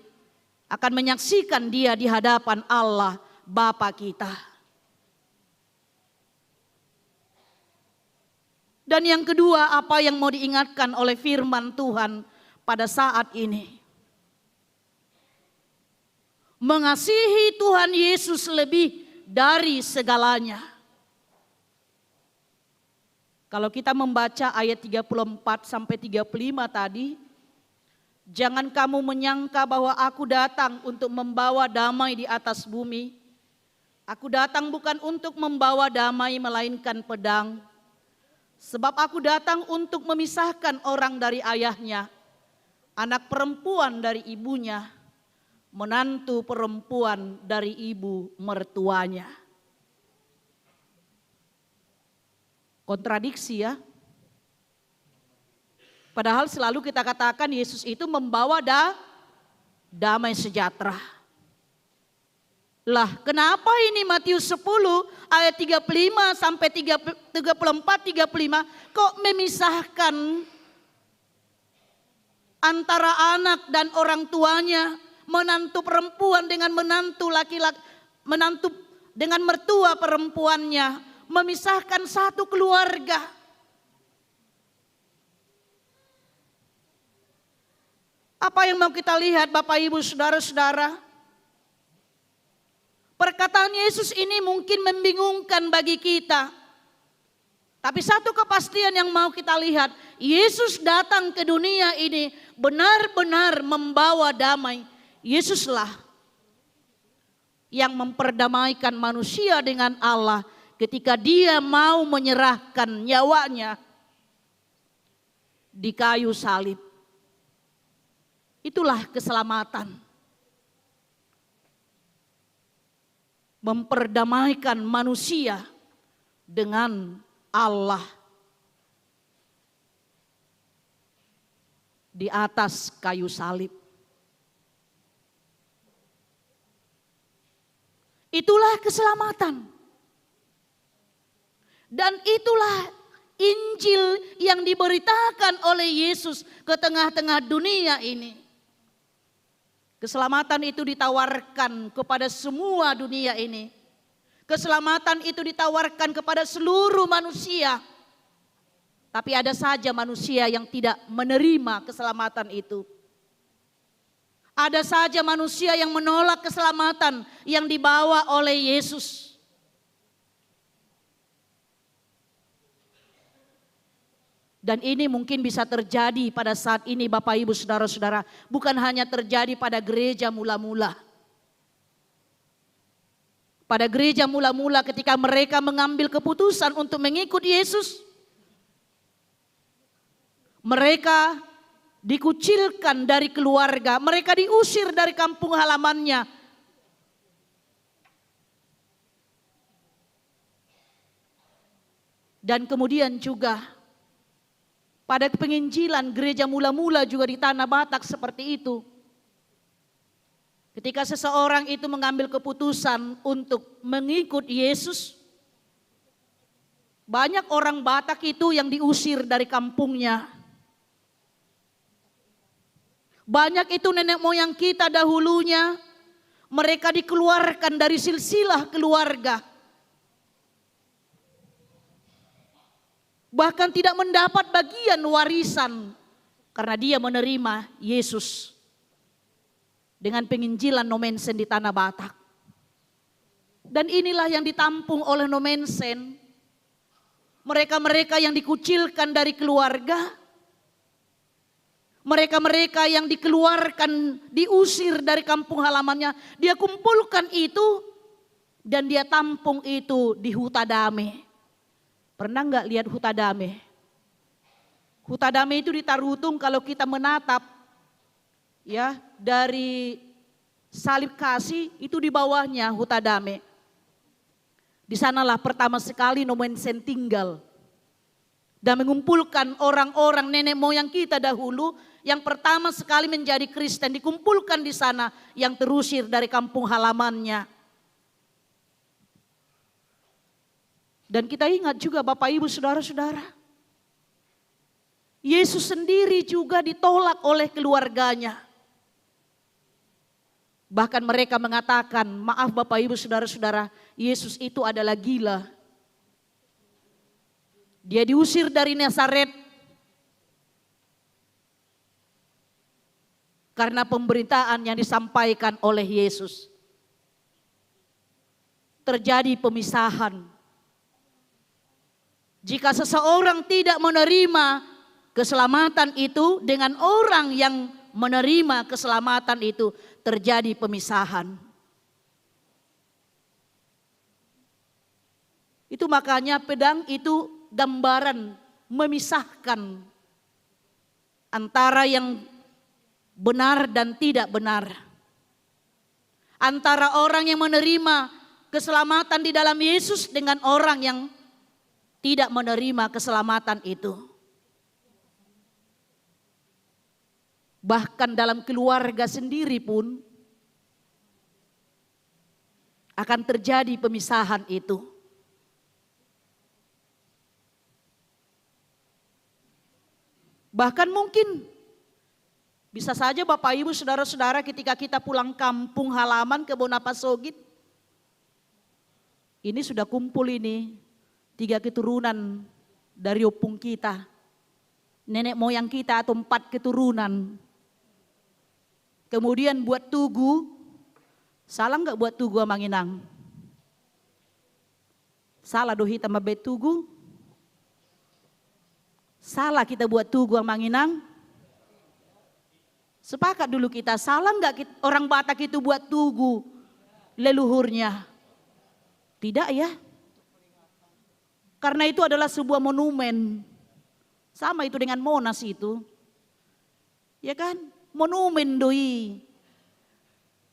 akan menyaksikan dia di hadapan Allah Bapa kita. Dan yang kedua, apa yang mau diingatkan oleh firman Tuhan pada saat ini? Mengasihi Tuhan Yesus lebih dari segalanya. Kalau kita membaca ayat 34 sampai 35 tadi, jangan kamu menyangka bahwa aku datang untuk membawa damai di atas bumi. Aku datang bukan untuk membawa damai melainkan pedang. Sebab aku datang untuk memisahkan orang dari ayahnya, anak perempuan dari ibunya, menantu perempuan dari ibu mertuanya. Kontradiksi ya. Padahal selalu kita katakan Yesus itu membawa damai sejahtera. Lah, kenapa ini Matius 10 ayat 35 sampai 34 35 kok memisahkan antara anak dan orang tuanya, menantu perempuan dengan menantu laki-laki, menantu dengan mertua perempuannya, memisahkan satu keluarga. Apa yang mau kita lihat Bapak, Ibu, saudara-saudara? Perkataan Yesus ini mungkin membingungkan bagi kita. Tapi satu kepastian yang mau kita lihat, Yesus datang ke dunia ini benar-benar membawa damai. Yesuslah yang memperdamaikan manusia dengan Allah ketika Dia mau menyerahkan nyawanya di kayu salib. Itulah keselamatan. Memperdamaikan manusia dengan Allah di atas kayu salib. Itulah keselamatan. Dan itulah Injil yang diberitakan oleh Yesus ke tengah-tengah dunia ini. Keselamatan itu ditawarkan kepada semua dunia ini. Keselamatan itu ditawarkan kepada seluruh manusia. Tapi ada saja manusia yang tidak menerima keselamatan itu. Ada saja manusia yang menolak keselamatan yang dibawa oleh Yesus. Dan ini mungkin bisa terjadi pada saat ini Bapak Ibu Saudara-saudara. Bukan hanya terjadi pada gereja mula-mula. Pada gereja mula-mula ketika mereka mengambil keputusan untuk mengikut Yesus. Mereka dikucilkan dari keluarga. Mereka diusir dari kampung halamannya. Dan kemudian juga pada penginjilan gereja mula-mula juga di Tanah Batak seperti itu. Ketika seseorang itu mengambil keputusan untuk mengikut Yesus, banyak orang Batak itu yang diusir dari kampungnya. Banyak itu nenek moyang kita dahulunya, mereka dikeluarkan dari silsilah keluarga. Bahkan tidak mendapat bagian warisan karena dia menerima Yesus dengan penginjilan Nomensen di Tanah Batak. Dan inilah yang ditampung oleh Nomensen. Mereka-mereka yang dikucilkan dari keluarga, mereka-mereka yang dikeluarkan, diusir dari kampung halamannya, dia kumpulkan itu dan dia tampung itu di Huta Damai. Pernah nggak lihat Huta Damai? Huta Damai itu di Tarutung kalau kita menatap ya dari Salib Kasih itu di bawahnya Huta Damai. Di sanalah pertama sekali Nomensen tinggal dan mengumpulkan orang-orang nenek moyang kita dahulu yang pertama sekali menjadi Kristen, dikumpulkan di sana yang terusir dari kampung halamannya. Dan kita ingat juga Bapak Ibu Saudara-saudara, Yesus sendiri juga ditolak oleh keluarganya. Bahkan mereka mengatakan, maaf Bapak Ibu Saudara-saudara, Yesus itu adalah gila. Dia diusir dari Nazaret karena pemberitaan yang disampaikan oleh Yesus. Terjadi pemisahan. Jika seseorang tidak menerima keselamatan itu dengan orang yang menerima keselamatan itu, terjadi pemisahan. Itu makanya pedang itu gambaran memisahkan antara yang benar dan tidak benar. Antara orang yang menerima keselamatan di dalam Yesus dengan orang yang tidak menerima keselamatan itu. Bahkan dalam keluarga sendiri pun akan terjadi pemisahan itu. Bahkan mungkin bisa saja Bapak Ibu Saudara-saudara ketika kita pulang kampung halaman ke Bonapasogit, ini sudah kumpul ini 3 keturunan dari opung kita, nenek moyang kita atau 4 keturunan. Kemudian buat tugu, salah nggak buat tugu Amanginang? Salah dohi tambah bet tugu? Salah kita buat tugu Amanginang? Sepakat dulu kita, salah nggak orang Batak itu buat tugu leluhurnya? Tidak ya? Karena itu adalah sebuah monumen. Sama itu dengan Monas itu. Ya kan? Monumen doi.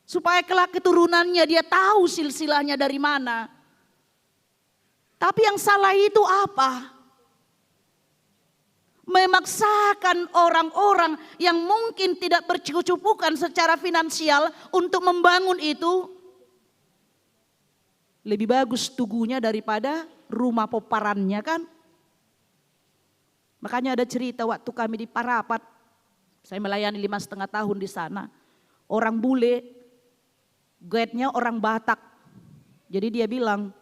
Supaya kelak keturunannya dia tahu silsilahnya dari mana. Tapi yang salah itu apa? Memaksakan orang-orang yang mungkin tidak berkecukupan secara finansial untuk membangun itu. Lebih bagus tugunya daripada rumah poparannya kan. Makanya ada cerita waktu kami di Parapat, saya melayani 5,5 tahun di sana. orang bule, guide-nya orang Batak. Jadi dia bilang,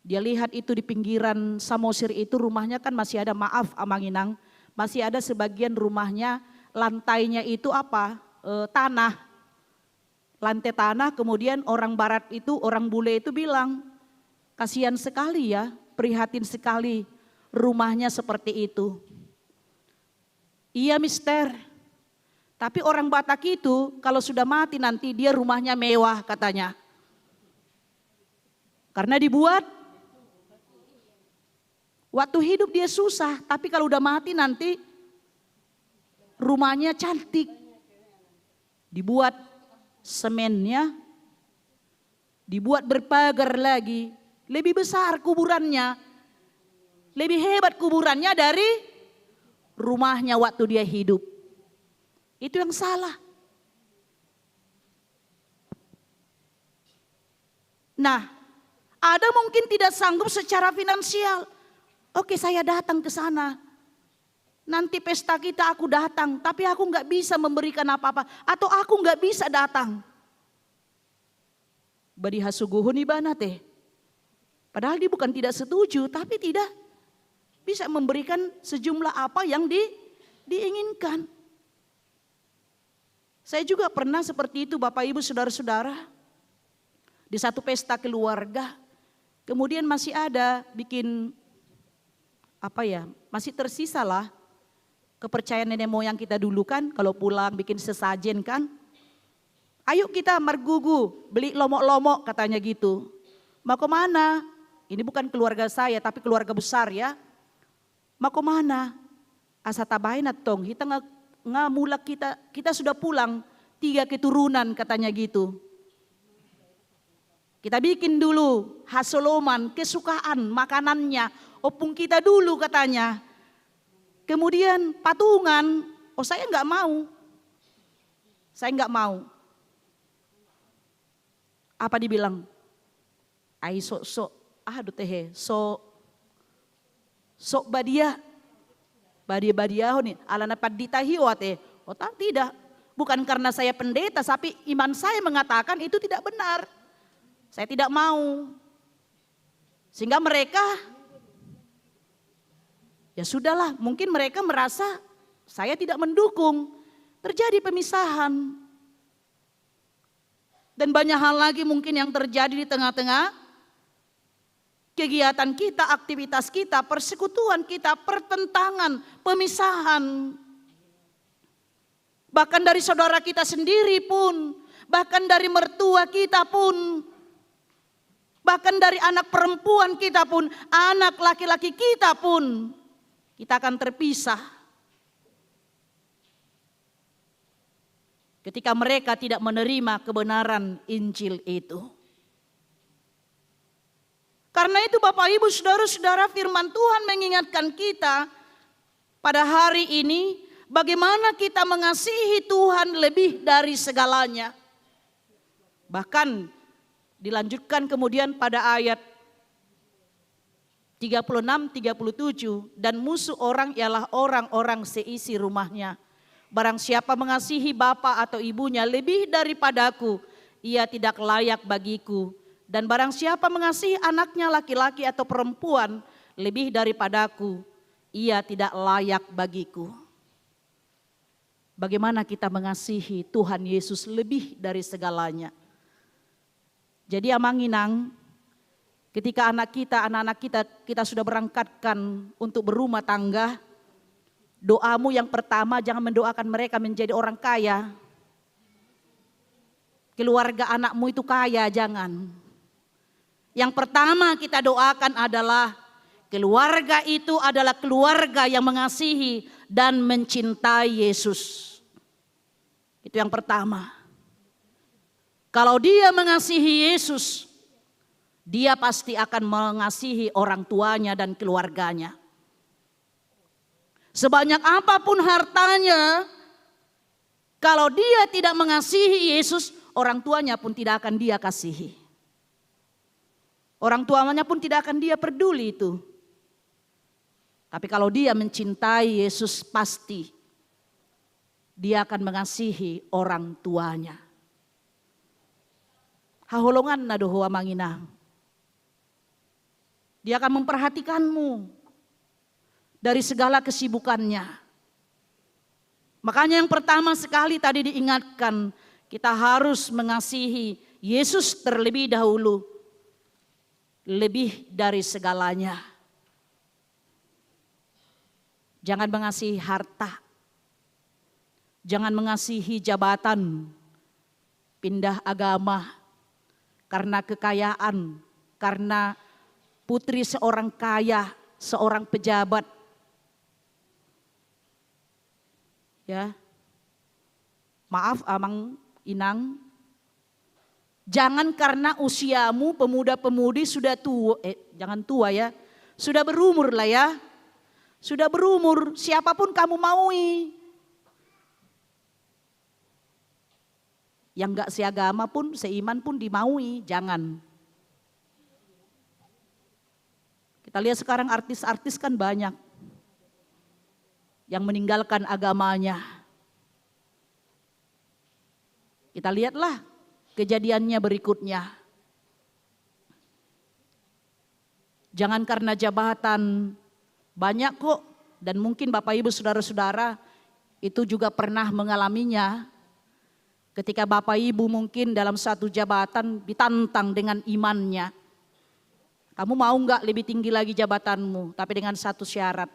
dia lihat itu di pinggiran Samosir itu rumahnya kan masih ada, maaf Amanginang, masih ada sebagian rumahnya lantainya itu apa? Tanah. Lantai tanah, kemudian orang barat itu, orang bule itu bilang, kasihan sekali ya, prihatin sekali rumahnya seperti itu. Iya mister, tapi orang Batak itu kalau sudah mati nanti dia rumahnya mewah katanya. Karena dibuat waktu hidup dia susah, tapi kalau udah mati nanti rumahnya cantik. Dibuat semennya, dibuat berpagar lagi, lebih besar kuburannya, lebih hebat kuburannya dari rumahnya waktu dia hidup. Itu yang salah. Nah, ada mungkin tidak sanggup secara finansial. Oke, saya datang ke sana. Nanti pesta kita aku datang, tapi aku nggak bisa memberikan apa-apa. Atau aku nggak bisa datang. Badi hasuguhun ibana teh. Padahal dia bukan tidak setuju, tapi tidak bisa memberikan sejumlah apa yang diinginkan. Saya juga pernah seperti itu Bapak Ibu Saudara-saudara. Di satu pesta keluarga, kemudian masih ada bikin masih tersisa lah kepercayaan nenek moyang kita dulu kan, kalau pulang bikin sesajen kan. Ayo kita mergugu, beli lomok-lomok katanya gitu. Mau kemana? Ini bukan keluarga saya tapi keluarga besar ya. Mau kemana? Asa tabahin atong, kita ngamulak kita sudah pulang 3 keturunan katanya gitu. Kita bikin dulu hasoloman, kesukaan makanannya. Opung kita dulu katanya. Kemudian patungan, saya nggak mau. Saya nggak mau. Apa dibilang? Ai sok badia nih, alana paditahi wate. Tidak. Bukan karena saya pendeta, tapi iman saya mengatakan itu tidak benar. Saya tidak mau. Sehingga mereka, ya sudahlah, mungkin mereka merasa saya tidak mendukung. Terjadi pemisahan. Dan banyak hal lagi mungkin yang terjadi di tengah-tengah kegiatan kita, aktivitas kita, persekutuan kita, pertentangan, pemisahan. Bahkan dari saudara kita sendiri pun, bahkan dari mertua kita pun, bahkan dari anak perempuan kita pun, anak laki-laki kita pun, kita akan terpisah. Ketika mereka tidak menerima kebenaran Injil itu. Karena itu Bapak Ibu Saudara-saudara, firman Tuhan mengingatkan kita pada hari ini bagaimana kita mengasihi Tuhan lebih dari segalanya. Bahkan dilanjutkan kemudian pada ayat 36-37, dan musuh orang ialah orang-orang seisi rumahnya. Barang siapa mengasihi bapa atau ibunya lebih daripadaku, ia tidak layak bagiku. Dan barang siapa mengasihi anaknya laki-laki atau perempuan lebih daripadaku, ia tidak layak bagiku. Bagaimana kita mengasihi Tuhan Yesus lebih dari segalanya. Jadi Amanginang, ketika anak-anak kita sudah berangkatkan untuk berumah tangga, doamu yang pertama jangan mendoakan mereka menjadi orang kaya. Keluarga anakmu itu kaya, jangan. Yang pertama kita doakan adalah keluarga itu adalah keluarga yang mengasihi dan mencintai Yesus. Itu yang pertama. Kalau dia mengasihi Yesus, dia pasti akan mengasihi orang tuanya dan keluarganya. Sebanyak apapun hartanya, kalau dia tidak mengasihi Yesus, orang tuanya pun tidak akan dia kasihi. Orang tuanya pun tidak akan dia peduli itu. Tapi kalau dia mencintai Yesus, pasti dia akan mengasihi orang tuanya. Haholongan na doho amanginang. Dia akan memperhatikanmu dari segala kesibukannya. Makanya yang pertama sekali tadi diingatkan, kita harus mengasihi Yesus terlebih dahulu, lebih dari segalanya. Jangan mengasihi harta, jangan mengasihi jabatan, pindah agama, karena kekayaan, karena putri seorang kaya, seorang pejabat. Ya, maaf Amang Inang, jangan karena usiamu pemuda-pemudi sudah tua, jangan tua ya, sudah berumur lah ya, sudah berumur, siapapun kamu maui. Yang gak seagama pun, seiman pun dimaui, jangan. Kita lihat sekarang artis-artis kan banyak yang meninggalkan agamanya. Kita lihatlah kejadiannya berikutnya. Jangan karena jabatan, banyak kok, dan mungkin Bapak Ibu saudara-saudara itu juga pernah mengalaminya. Ketika Bapak Ibu mungkin dalam satu jabatan ditantang dengan imannya. Kamu mau enggak lebih tinggi lagi jabatanmu, tapi dengan satu syarat.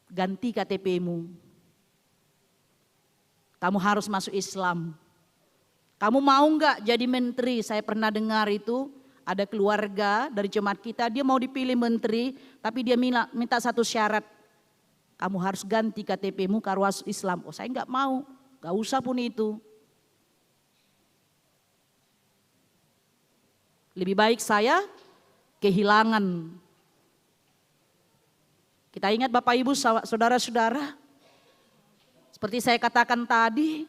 Ganti KTP-mu. Kamu harus masuk Islam. Kamu mau enggak jadi menteri? Saya pernah dengar itu, ada keluarga dari jemaat kita, dia mau dipilih menteri, tapi dia minta satu syarat. Kamu harus ganti KTP-mu karo masuk Islam. Oh, saya enggak mau, enggak usah pun itu. Lebih baik saya kehilangan. Kita ingat Bapak Ibu saudara-saudara, seperti saya katakan tadi,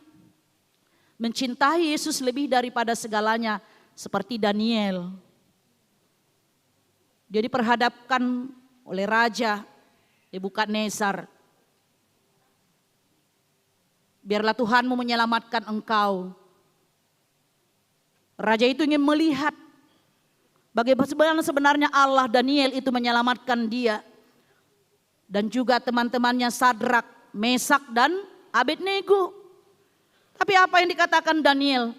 mencintai Yesus lebih daripada segalanya, seperti Daniel. Dia diperhadapkan oleh Raja Nebukadnezar. Biarlah Tuhanmu menyelamatkan engkau. Raja itu ingin melihat bagaimana sebenarnya Allah Daniel itu menyelamatkan dia. Dan juga teman-temannya Sadrak, Mesak dan Abednego. Tapi apa yang dikatakan Daniel?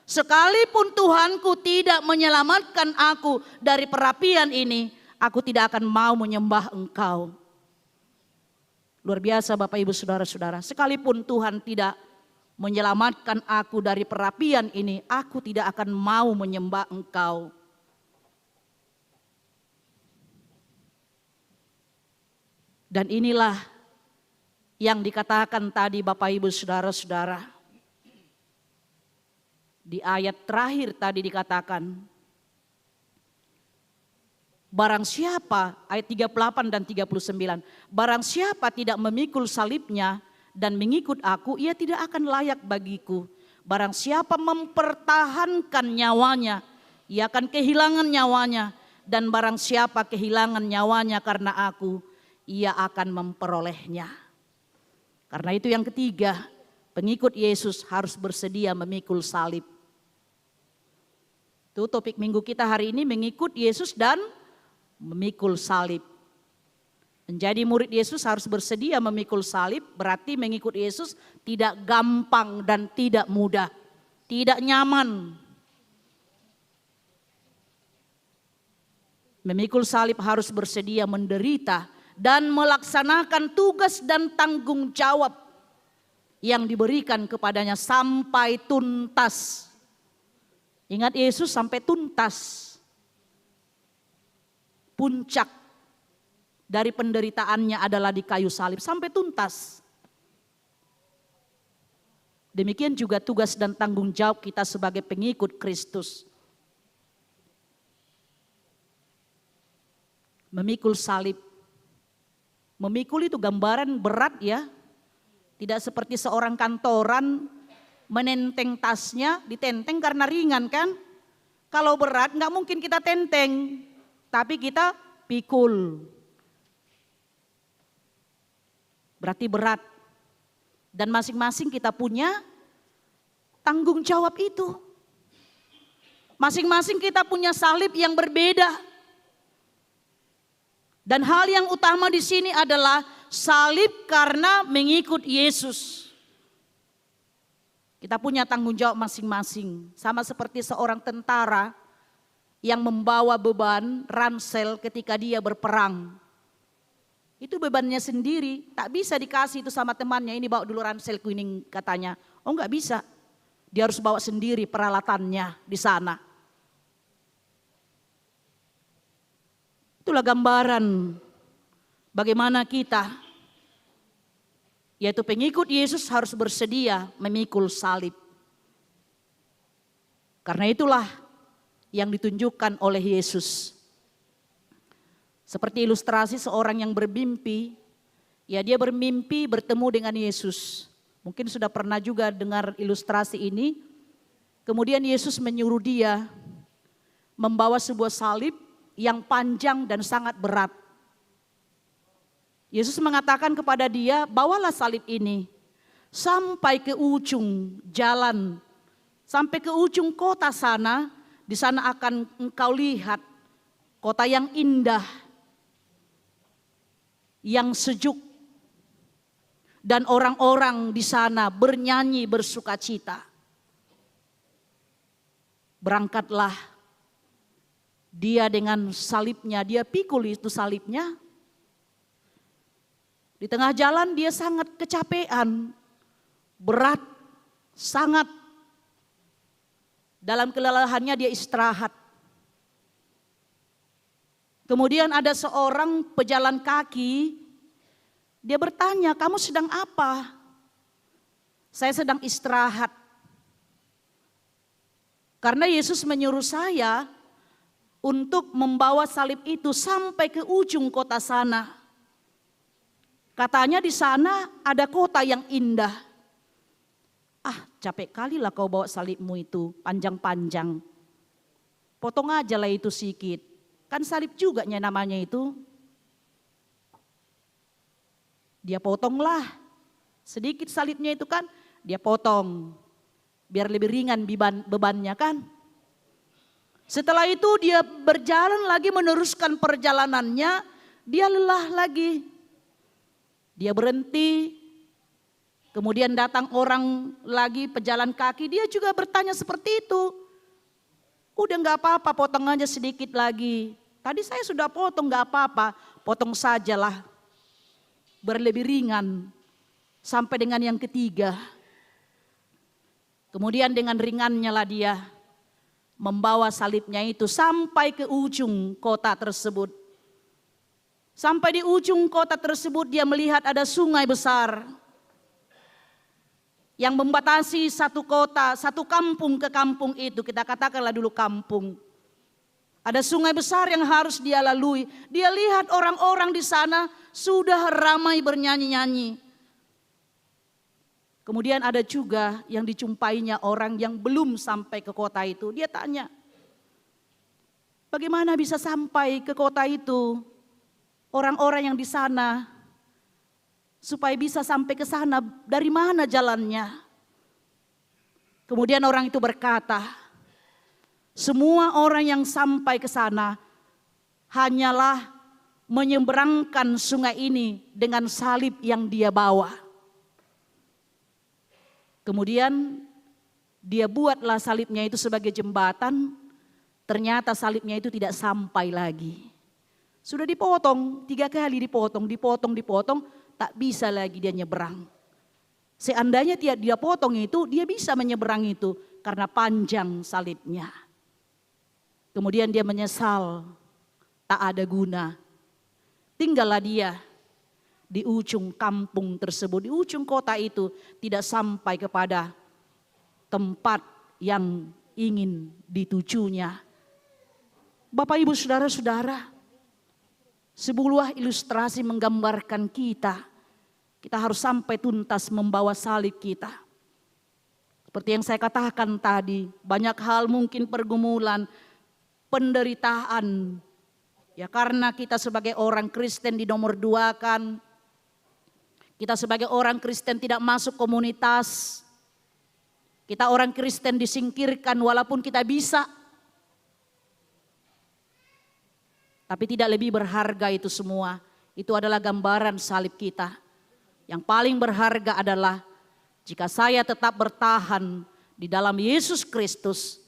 Sekalipun Tuhanku tidak menyelamatkan aku dari perapian ini, aku tidak akan mau menyembah engkau. Luar biasa Bapak Ibu saudara-saudara. Sekalipun Tuhan tidak menyelamatkan aku dari perapian ini, aku tidak akan mau menyembah engkau. Dan inilah yang dikatakan tadi Bapak Ibu saudara-saudara. Di ayat terakhir tadi dikatakan, barang siapa, ayat 38 dan 39, barang siapa tidak memikul salibnya dan mengikut aku, ia tidak akan layak bagiku. Barang siapa mempertahankan nyawanya, ia akan kehilangan nyawanya. Dan barang siapa kehilangan nyawanya karena aku, ia akan memperolehnya. Karena itu yang ketiga, pengikut Yesus harus bersedia memikul salib. Itu topik minggu kita hari ini, mengikut Yesus dan memikul salib. Menjadi murid Yesus harus bersedia memikul salib, berarti mengikut Yesus tidak gampang dan tidak mudah, tidak nyaman. Memikul salib harus bersedia menderita dan melaksanakan tugas dan tanggung jawab yang diberikan kepadanya sampai tuntas. Ingat Yesus sampai tuntas. Puncak dari penderitaannya adalah di kayu salib sampai tuntas. Demikian juga tugas dan tanggung jawab kita sebagai pengikut Kristus. Memikul salib. Memikul itu gambaran berat ya. Tidak seperti seorang kantoran menenteng tasnya, ditenteng karena ringan kan. Kalau berat nggak mungkin kita tenteng, tapi kita pikul. Berarti berat. Dan masing-masing kita punya tanggung jawab itu. Masing-masing kita punya salib yang berbeda. Dan hal yang utama di sini adalah salib karena mengikut Yesus. Kita punya tanggung jawab masing-masing. Sama seperti seorang tentara yang membawa beban ransel ketika dia berperang. Itu bebannya sendiri, tak bisa dikasih itu sama temannya, ini bawa dulu ransel kuning katanya. Oh enggak bisa, dia harus bawa sendiri peralatannya di sana. Itulah gambaran bagaimana kita, yaitu pengikut Yesus harus bersedia memikul salib. Karena itulah yang ditunjukkan oleh Yesus. Seperti ilustrasi seorang yang bermimpi, ya dia bermimpi bertemu dengan Yesus. Mungkin sudah pernah juga dengar ilustrasi ini. Kemudian Yesus menyuruh dia membawa sebuah salib yang panjang dan sangat berat. Yesus mengatakan kepada dia, bawalah salib ini sampai ke ujung jalan, sampai ke ujung kota sana. Di sana akan engkau lihat kota yang indah, yang sejuk, dan orang-orang di sana bernyanyi bersukacita. Berangkatlah dia dengan salibnya, dia pikul itu salibnya. Di tengah jalan dia sangat kecapean, berat, sangat. Dalam kelelahannya dia istirahat. Kemudian ada seorang pejalan kaki, dia bertanya, kamu sedang apa? Saya sedang istirahat. Karena Yesus menyuruh saya untuk membawa salib itu sampai ke ujung kota sana. Katanya di sana ada kota yang indah. Ah, capek kali lah kau bawa salibmu itu panjang-panjang. Potong aja lah itu sedikit. Kan salib juga namanya itu. Dia potonglah. Sedikit salibnya itu kan dia potong. Biar lebih ringan bebannya kan. Setelah itu dia berjalan lagi meneruskan perjalanannya. Dia lelah lagi. Dia berhenti. Kemudian datang orang lagi pejalan kaki. Dia juga bertanya seperti itu. Udah gak apa-apa, potong aja sedikit lagi. Tadi saya sudah potong, gak apa-apa. Potong sajalah. Berlebih ringan. Sampai dengan yang ketiga. Kemudian dengan ringannya lah dia membawa salibnya itu sampai ke ujung kota tersebut. Sampai di ujung kota tersebut dia melihat ada sungai besar. Yang membatasi satu kota, satu kampung ke kampung itu. Kita katakanlah dulu kampung. Ada sungai besar yang harus dia lalui. Dia lihat orang-orang di sana sudah ramai bernyanyi-nyanyi. Kemudian ada juga yang dijumpainya orang yang belum sampai ke kota itu. Dia tanya, bagaimana bisa sampai ke kota itu? Orang-orang yang di sana, supaya bisa sampai ke sana, dari mana jalannya? Kemudian orang itu berkata, semua orang yang sampai ke sana hanyalah menyeberangkan sungai ini dengan salib yang dia bawa. Kemudian dia buatlah salibnya itu sebagai jembatan, ternyata salibnya itu tidak sampai lagi. Sudah dipotong, 3 kali dipotong, tak bisa lagi dia nyeberang. Seandainya dia potong itu, dia bisa menyeberang itu karena panjang salibnya. Kemudian dia menyesal, tak ada guna. Tinggallah dia di ujung kampung tersebut, di ujung kota itu, tidak sampai kepada tempat yang ingin ditujunya. Bapak, Ibu, saudara-saudara, sebuah ilustrasi menggambarkan kita harus sampai tuntas membawa salib kita. Seperti yang saya katakan tadi, banyak hal mungkin pergumulan, penderitaan. Ya karena kita sebagai orang Kristen dinomorduakan, Kita sebagai orang Kristen tidak masuk komunitas. Kita orang Kristen disingkirkan walaupun kita bisa. Tapi tidak lebih berharga itu semua. Itu adalah gambaran salib kita. Yang paling berharga adalah jika saya tetap bertahan di dalam Yesus Kristus.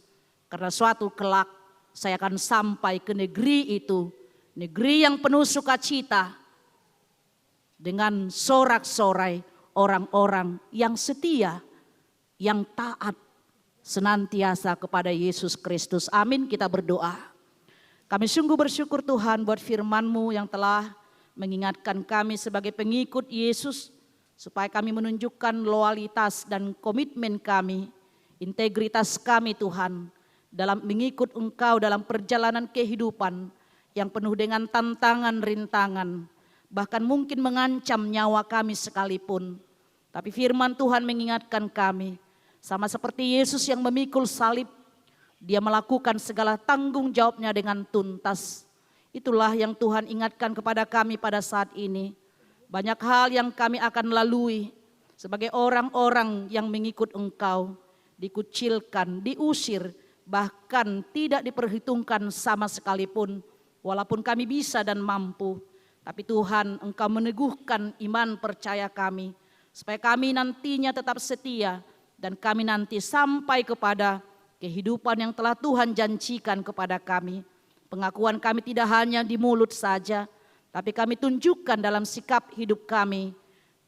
Karena suatu kelak saya akan sampai ke negeri itu. Negeri yang penuh sukacita. Dengan sorak-sorai orang-orang yang setia, yang taat senantiasa kepada Yesus Kristus. Amin, kita berdoa. Kami sungguh bersyukur Tuhan buat firman-Mu yang telah mengingatkan kami sebagai pengikut Yesus, supaya kami menunjukkan loyalitas dan komitmen kami, integritas kami Tuhan, dalam mengikut Engkau dalam perjalanan kehidupan yang penuh dengan tantangan, rintangan, bahkan mungkin mengancam nyawa kami sekalipun. Tapi firman Tuhan mengingatkan kami, sama seperti Yesus yang memikul salib, Dia melakukan segala tanggung jawabnya dengan tuntas. Itulah yang Tuhan ingatkan kepada kami pada saat ini. Banyak hal yang kami akan lalui sebagai orang-orang yang mengikut Engkau, dikucilkan, diusir, bahkan tidak diperhitungkan sama sekalipun, walaupun kami bisa dan mampu. Tapi Tuhan, Engkau meneguhkan iman percaya kami, supaya kami nantinya tetap setia, dan kami nanti sampai kepada kehidupan yang telah Tuhan janjikan kepada kami. Pengakuan kami tidak hanya di mulut saja, tapi kami tunjukkan dalam sikap hidup kami,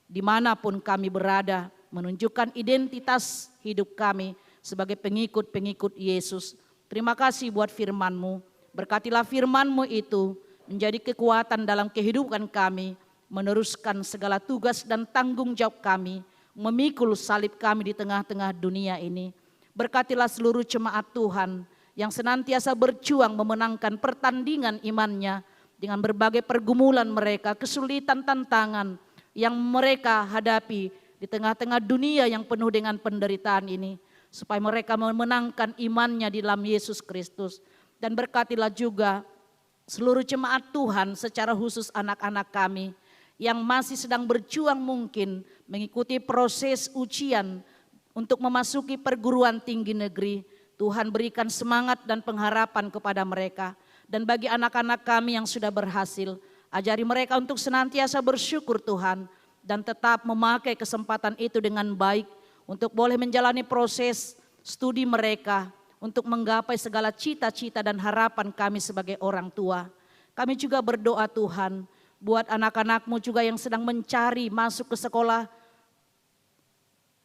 dimanapun kami berada, menunjukkan identitas hidup kami sebagai pengikut-pengikut Yesus. Terima kasih buat firman-Mu, berkatilah firman-Mu itu, menjadi kekuatan dalam kehidupan kami, meneruskan segala tugas dan tanggung jawab kami, memikul salib kami di tengah-tengah dunia ini. Berkatilah seluruh jemaat Tuhan yang senantiasa berjuang memenangkan pertandingan imannya dengan berbagai pergumulan mereka, kesulitan, tantangan yang mereka hadapi di tengah-tengah dunia yang penuh dengan penderitaan ini, supaya mereka memenangkan imannya di dalam Yesus Kristus. Dan berkatilah juga seluruh jemaat Tuhan, secara khusus anak-anak kami yang masih sedang berjuang mungkin mengikuti proses ujian untuk memasuki perguruan tinggi negeri. Tuhan berikan semangat dan pengharapan kepada mereka. Dan bagi anak-anak kami yang sudah berhasil, ajari mereka untuk senantiasa bersyukur Tuhan, dan tetap memakai kesempatan itu dengan baik untuk boleh menjalani proses studi mereka, untuk menggapai segala cita-cita dan harapan kami sebagai orang tua. Kami juga berdoa Tuhan, buat anak-anak-Mu juga yang sedang mencari masuk ke sekolah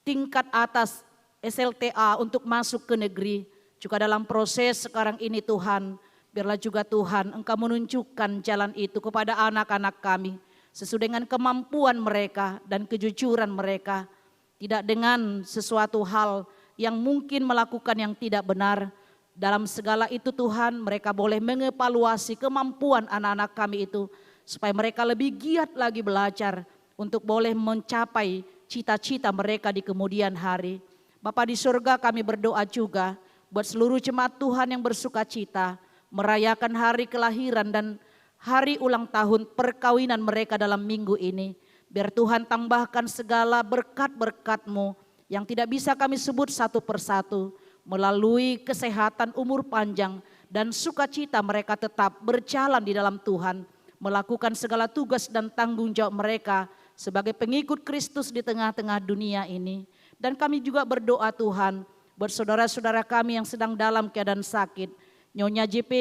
tingkat atas SLTA untuk masuk ke negeri. Juga dalam proses sekarang ini Tuhan, biarlah juga Tuhan Engkau menunjukkan jalan itu kepada anak-anak kami, sesuai dengan kemampuan mereka dan kejujuran mereka. Tidak dengan sesuatu hal yang mungkin melakukan yang tidak benar. Dalam segala itu Tuhan, mereka boleh mengevaluasi kemampuan anak-anak kami itu, supaya mereka lebih giat lagi belajar untuk boleh mencapai cita-cita mereka di kemudian hari. Bapa di surga, kami berdoa juga buat seluruh jemaat Tuhan yang bersuka cita merayakan hari kelahiran dan hari ulang tahun perkawinan mereka dalam minggu ini. Biar Tuhan tambahkan segala berkat-berkat-Mu yang tidak bisa kami sebut satu persatu, melalui kesehatan, umur panjang, dan sukacita mereka tetap berjalan di dalam Tuhan, melakukan segala tugas dan tanggung jawab mereka sebagai pengikut Kristus di tengah-tengah dunia ini. Dan kami juga berdoa Tuhan buat saudara-saudara kami yang sedang dalam keadaan sakit, Nyonya JP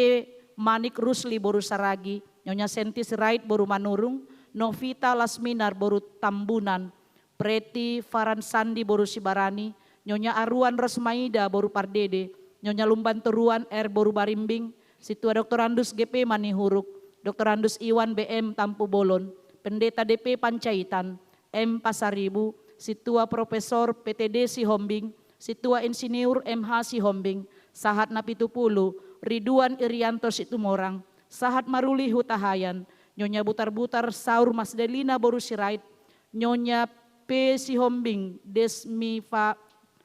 Manik Rusli Boru Saragi, Nyonya Sentis Rait Boru Manurung, Novita Lasminar Boru Tambunan, Preti Faran Sandi Boru Sibarani, Nyonya Aruan Rosmaida Boru Pardede, Nyonya Lumban Teruan R Boru Barimbing, Situa Dr. Andus GP Manihuruk, Dr. Andus Iwan BM Tampu Bolon, Pendeta DP Pancaitan, M Pasaribu, Situa Profesor PTD Sihombing, Situa Insinyur MH Sihombing, Sahat Napitupulu, Ridwan Irianto Situmorang, Sahat Maruli Hutahayan, Nyonya Butar-Butar Saur Mas Delina Boru Sirait, Nyonya P Sihombing,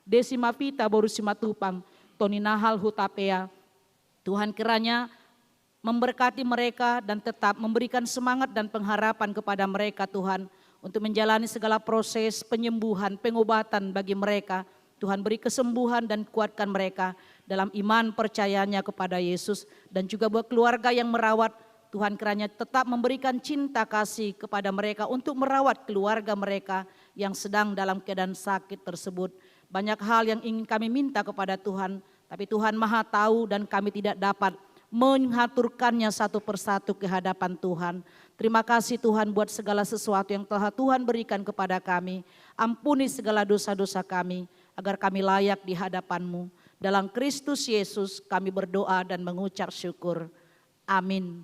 Desimapita Boru Simatupang, Toni Nahal Hutapea. Tuhan kiranya memberkati mereka dan tetap memberikan semangat dan pengharapan kepada mereka Tuhan, untuk menjalani segala proses penyembuhan, pengobatan bagi mereka. Tuhan beri kesembuhan dan kuatkan mereka dalam iman percayanya kepada Yesus. Dan juga buat keluarga yang merawat, Tuhan kiranya tetap memberikan cinta kasih kepada mereka untuk merawat keluarga mereka yang sedang dalam keadaan sakit tersebut. Banyak hal yang ingin kami minta kepada Tuhan, tapi Tuhan Maha tahu dan kami tidak dapat mengaturkannya satu persatu ke hadapan Tuhan. Terima kasih Tuhan buat segala sesuatu yang telah Tuhan berikan kepada kami. Ampuni segala dosa-dosa kami, agar kami layak di hadapan-Mu. Dalam Kristus Yesus kami berdoa dan mengucap syukur. Amin.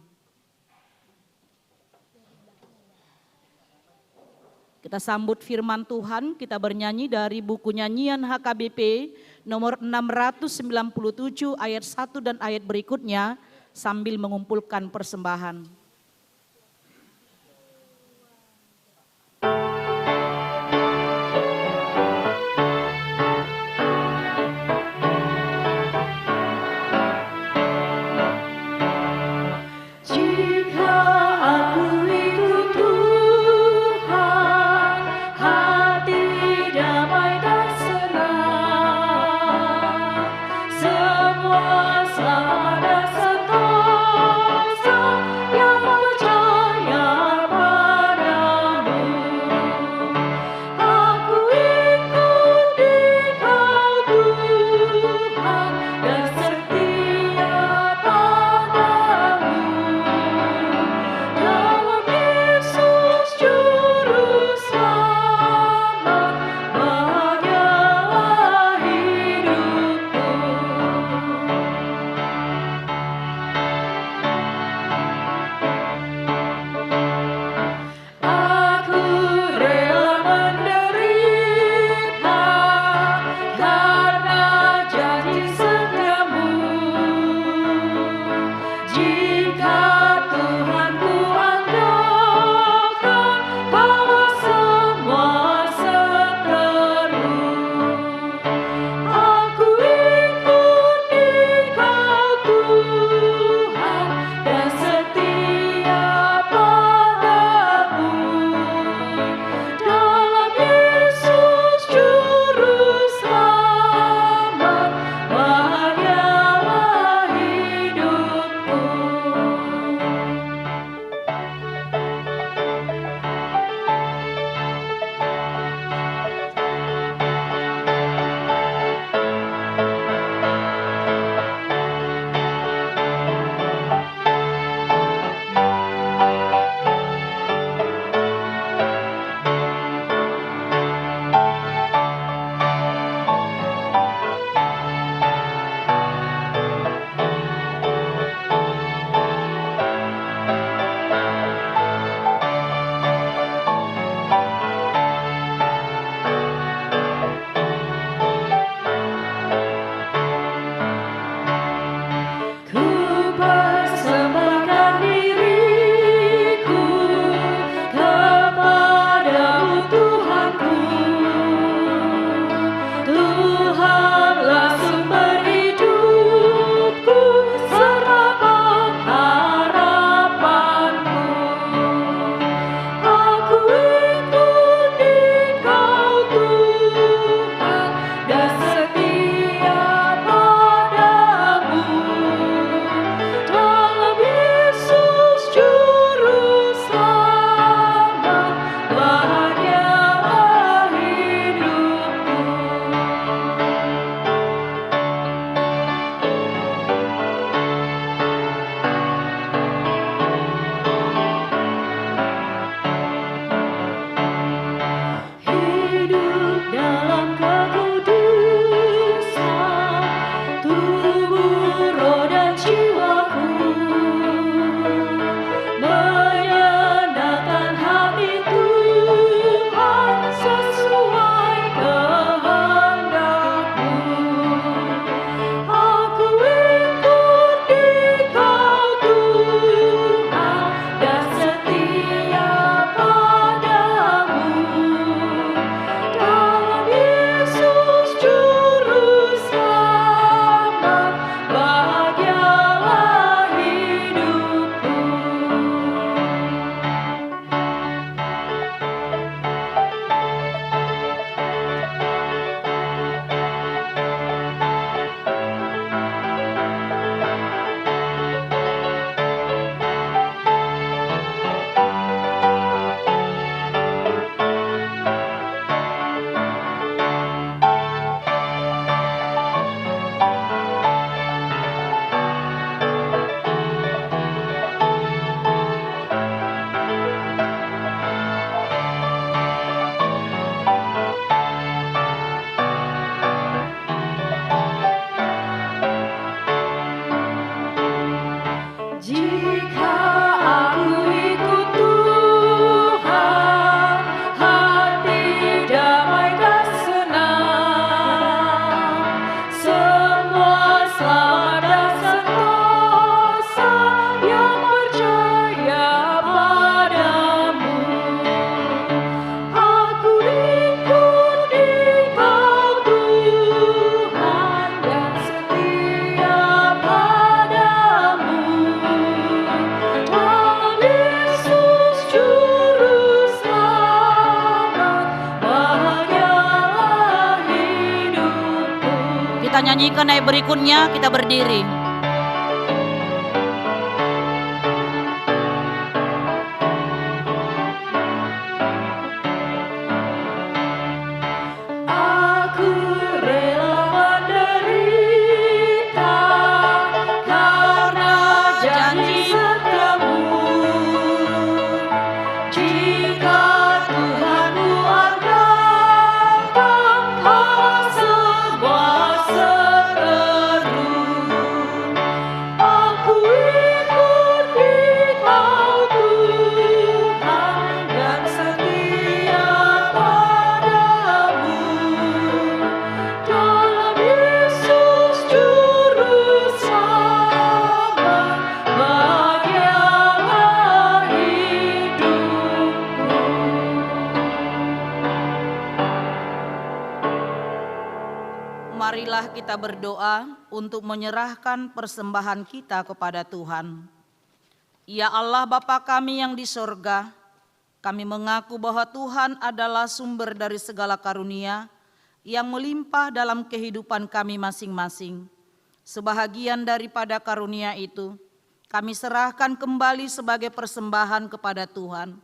Kita sambut firman Tuhan, kita bernyanyi dari buku nyanyian HKBP nomor 697 ayat 1 dan ayat berikutnya sambil mengumpulkan persembahan. Jika aku ikut Tuhan, hati damai dan senang. Semua selamat dan sentosa yang kita nyanyikan ayat berikutnya, kita berdiri. Aku rela menderita karena janji setiamu. Jika Tuhan luarkan semua seteru, aku ikut Engkau Tuhan dan setia padamu. Dalam Yesus Juru Selamat, bahagialah hidupku. Marilah kita berdoa untuk menyerahkan persembahan kita kepada Tuhan. Ya Allah Bapa kami yang di sorga, kami mengaku bahwa Tuhan adalah sumber dari segala karunia yang melimpah dalam kehidupan kami masing-masing. Sebahagian daripada karunia itu, kami serahkan kembali sebagai persembahan kepada Tuhan.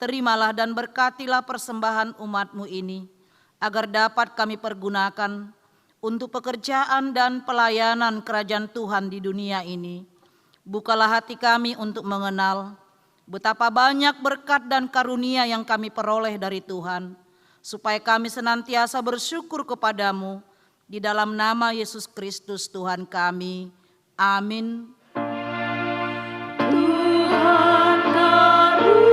Terimalah dan berkatilah persembahan umat-Mu ini, agar dapat kami pergunakan untuk pekerjaan dan pelayanan kerajaan Tuhan di dunia ini. Bukalah hati kami untuk mengenal betapa banyak berkat dan karunia yang kami peroleh dari Tuhan, supaya kami senantiasa bersyukur kepadamu, di dalam nama Yesus Kristus Tuhan kami. Amin. Tuhan karuniaku,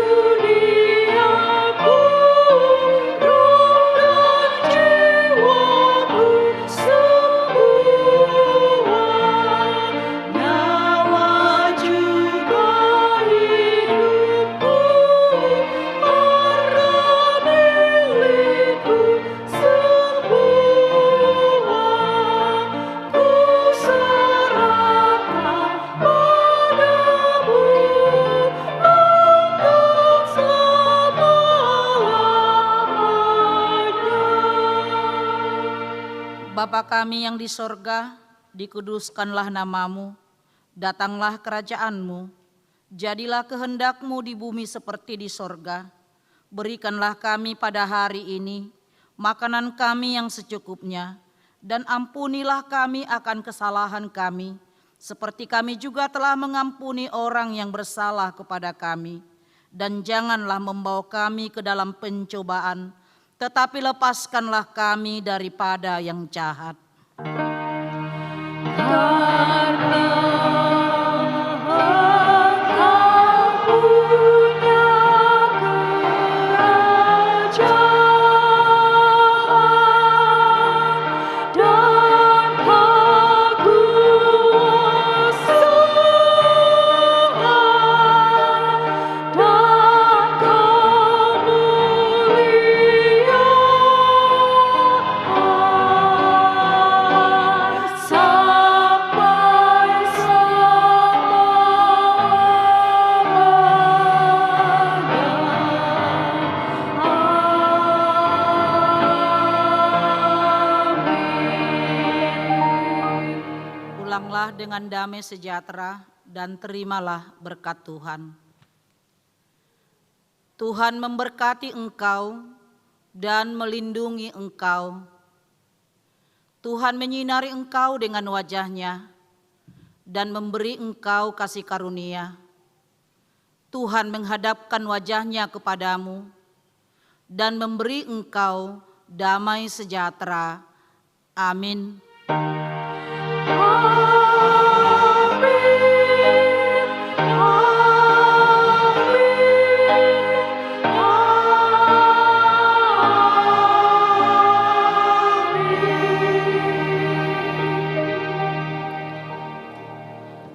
roh dan jiwaku semua, nyawa juga hidupku, harta milikku semua, ku serahkan padamu untuk selama-lamanya. Bapa kami yang di sorga, dikuduskanlah namamu, datanglah kerajaan-Mu, jadilah kehendak-Mu di bumi seperti di sorga. Berikanlah kami pada hari ini makanan kami yang secukupnya, dan ampunilah kami akan kesalahan kami, seperti kami juga telah mengampuni orang yang bersalah kepada kami. Dan janganlah membawa kami ke dalam pencobaan, tetapi lepaskanlah kami daripada yang jahat. Karena Engkau punya kerajaan dan kekuasaan dan kemuliaan sampai selamanya. Amin. Pulanglah dengan damai sejahtera dan terimalah berkat Tuhan. Tuhan memberkati engkau dan melindungi engkau. Tuhan menyinari engkau dengan wajah-Nya dan memberi engkau kasih karunia. Tuhan menghadapkan wajah-Nya kepadamu dan memberi engkau damai sejahtera. Amin.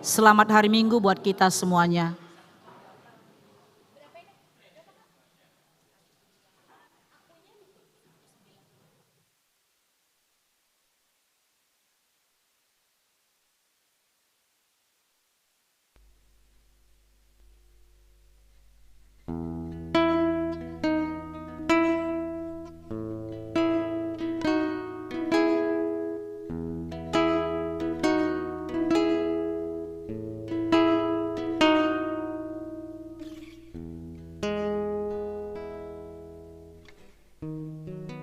Selamat hari Minggu buat kita semuanya. Tuhan.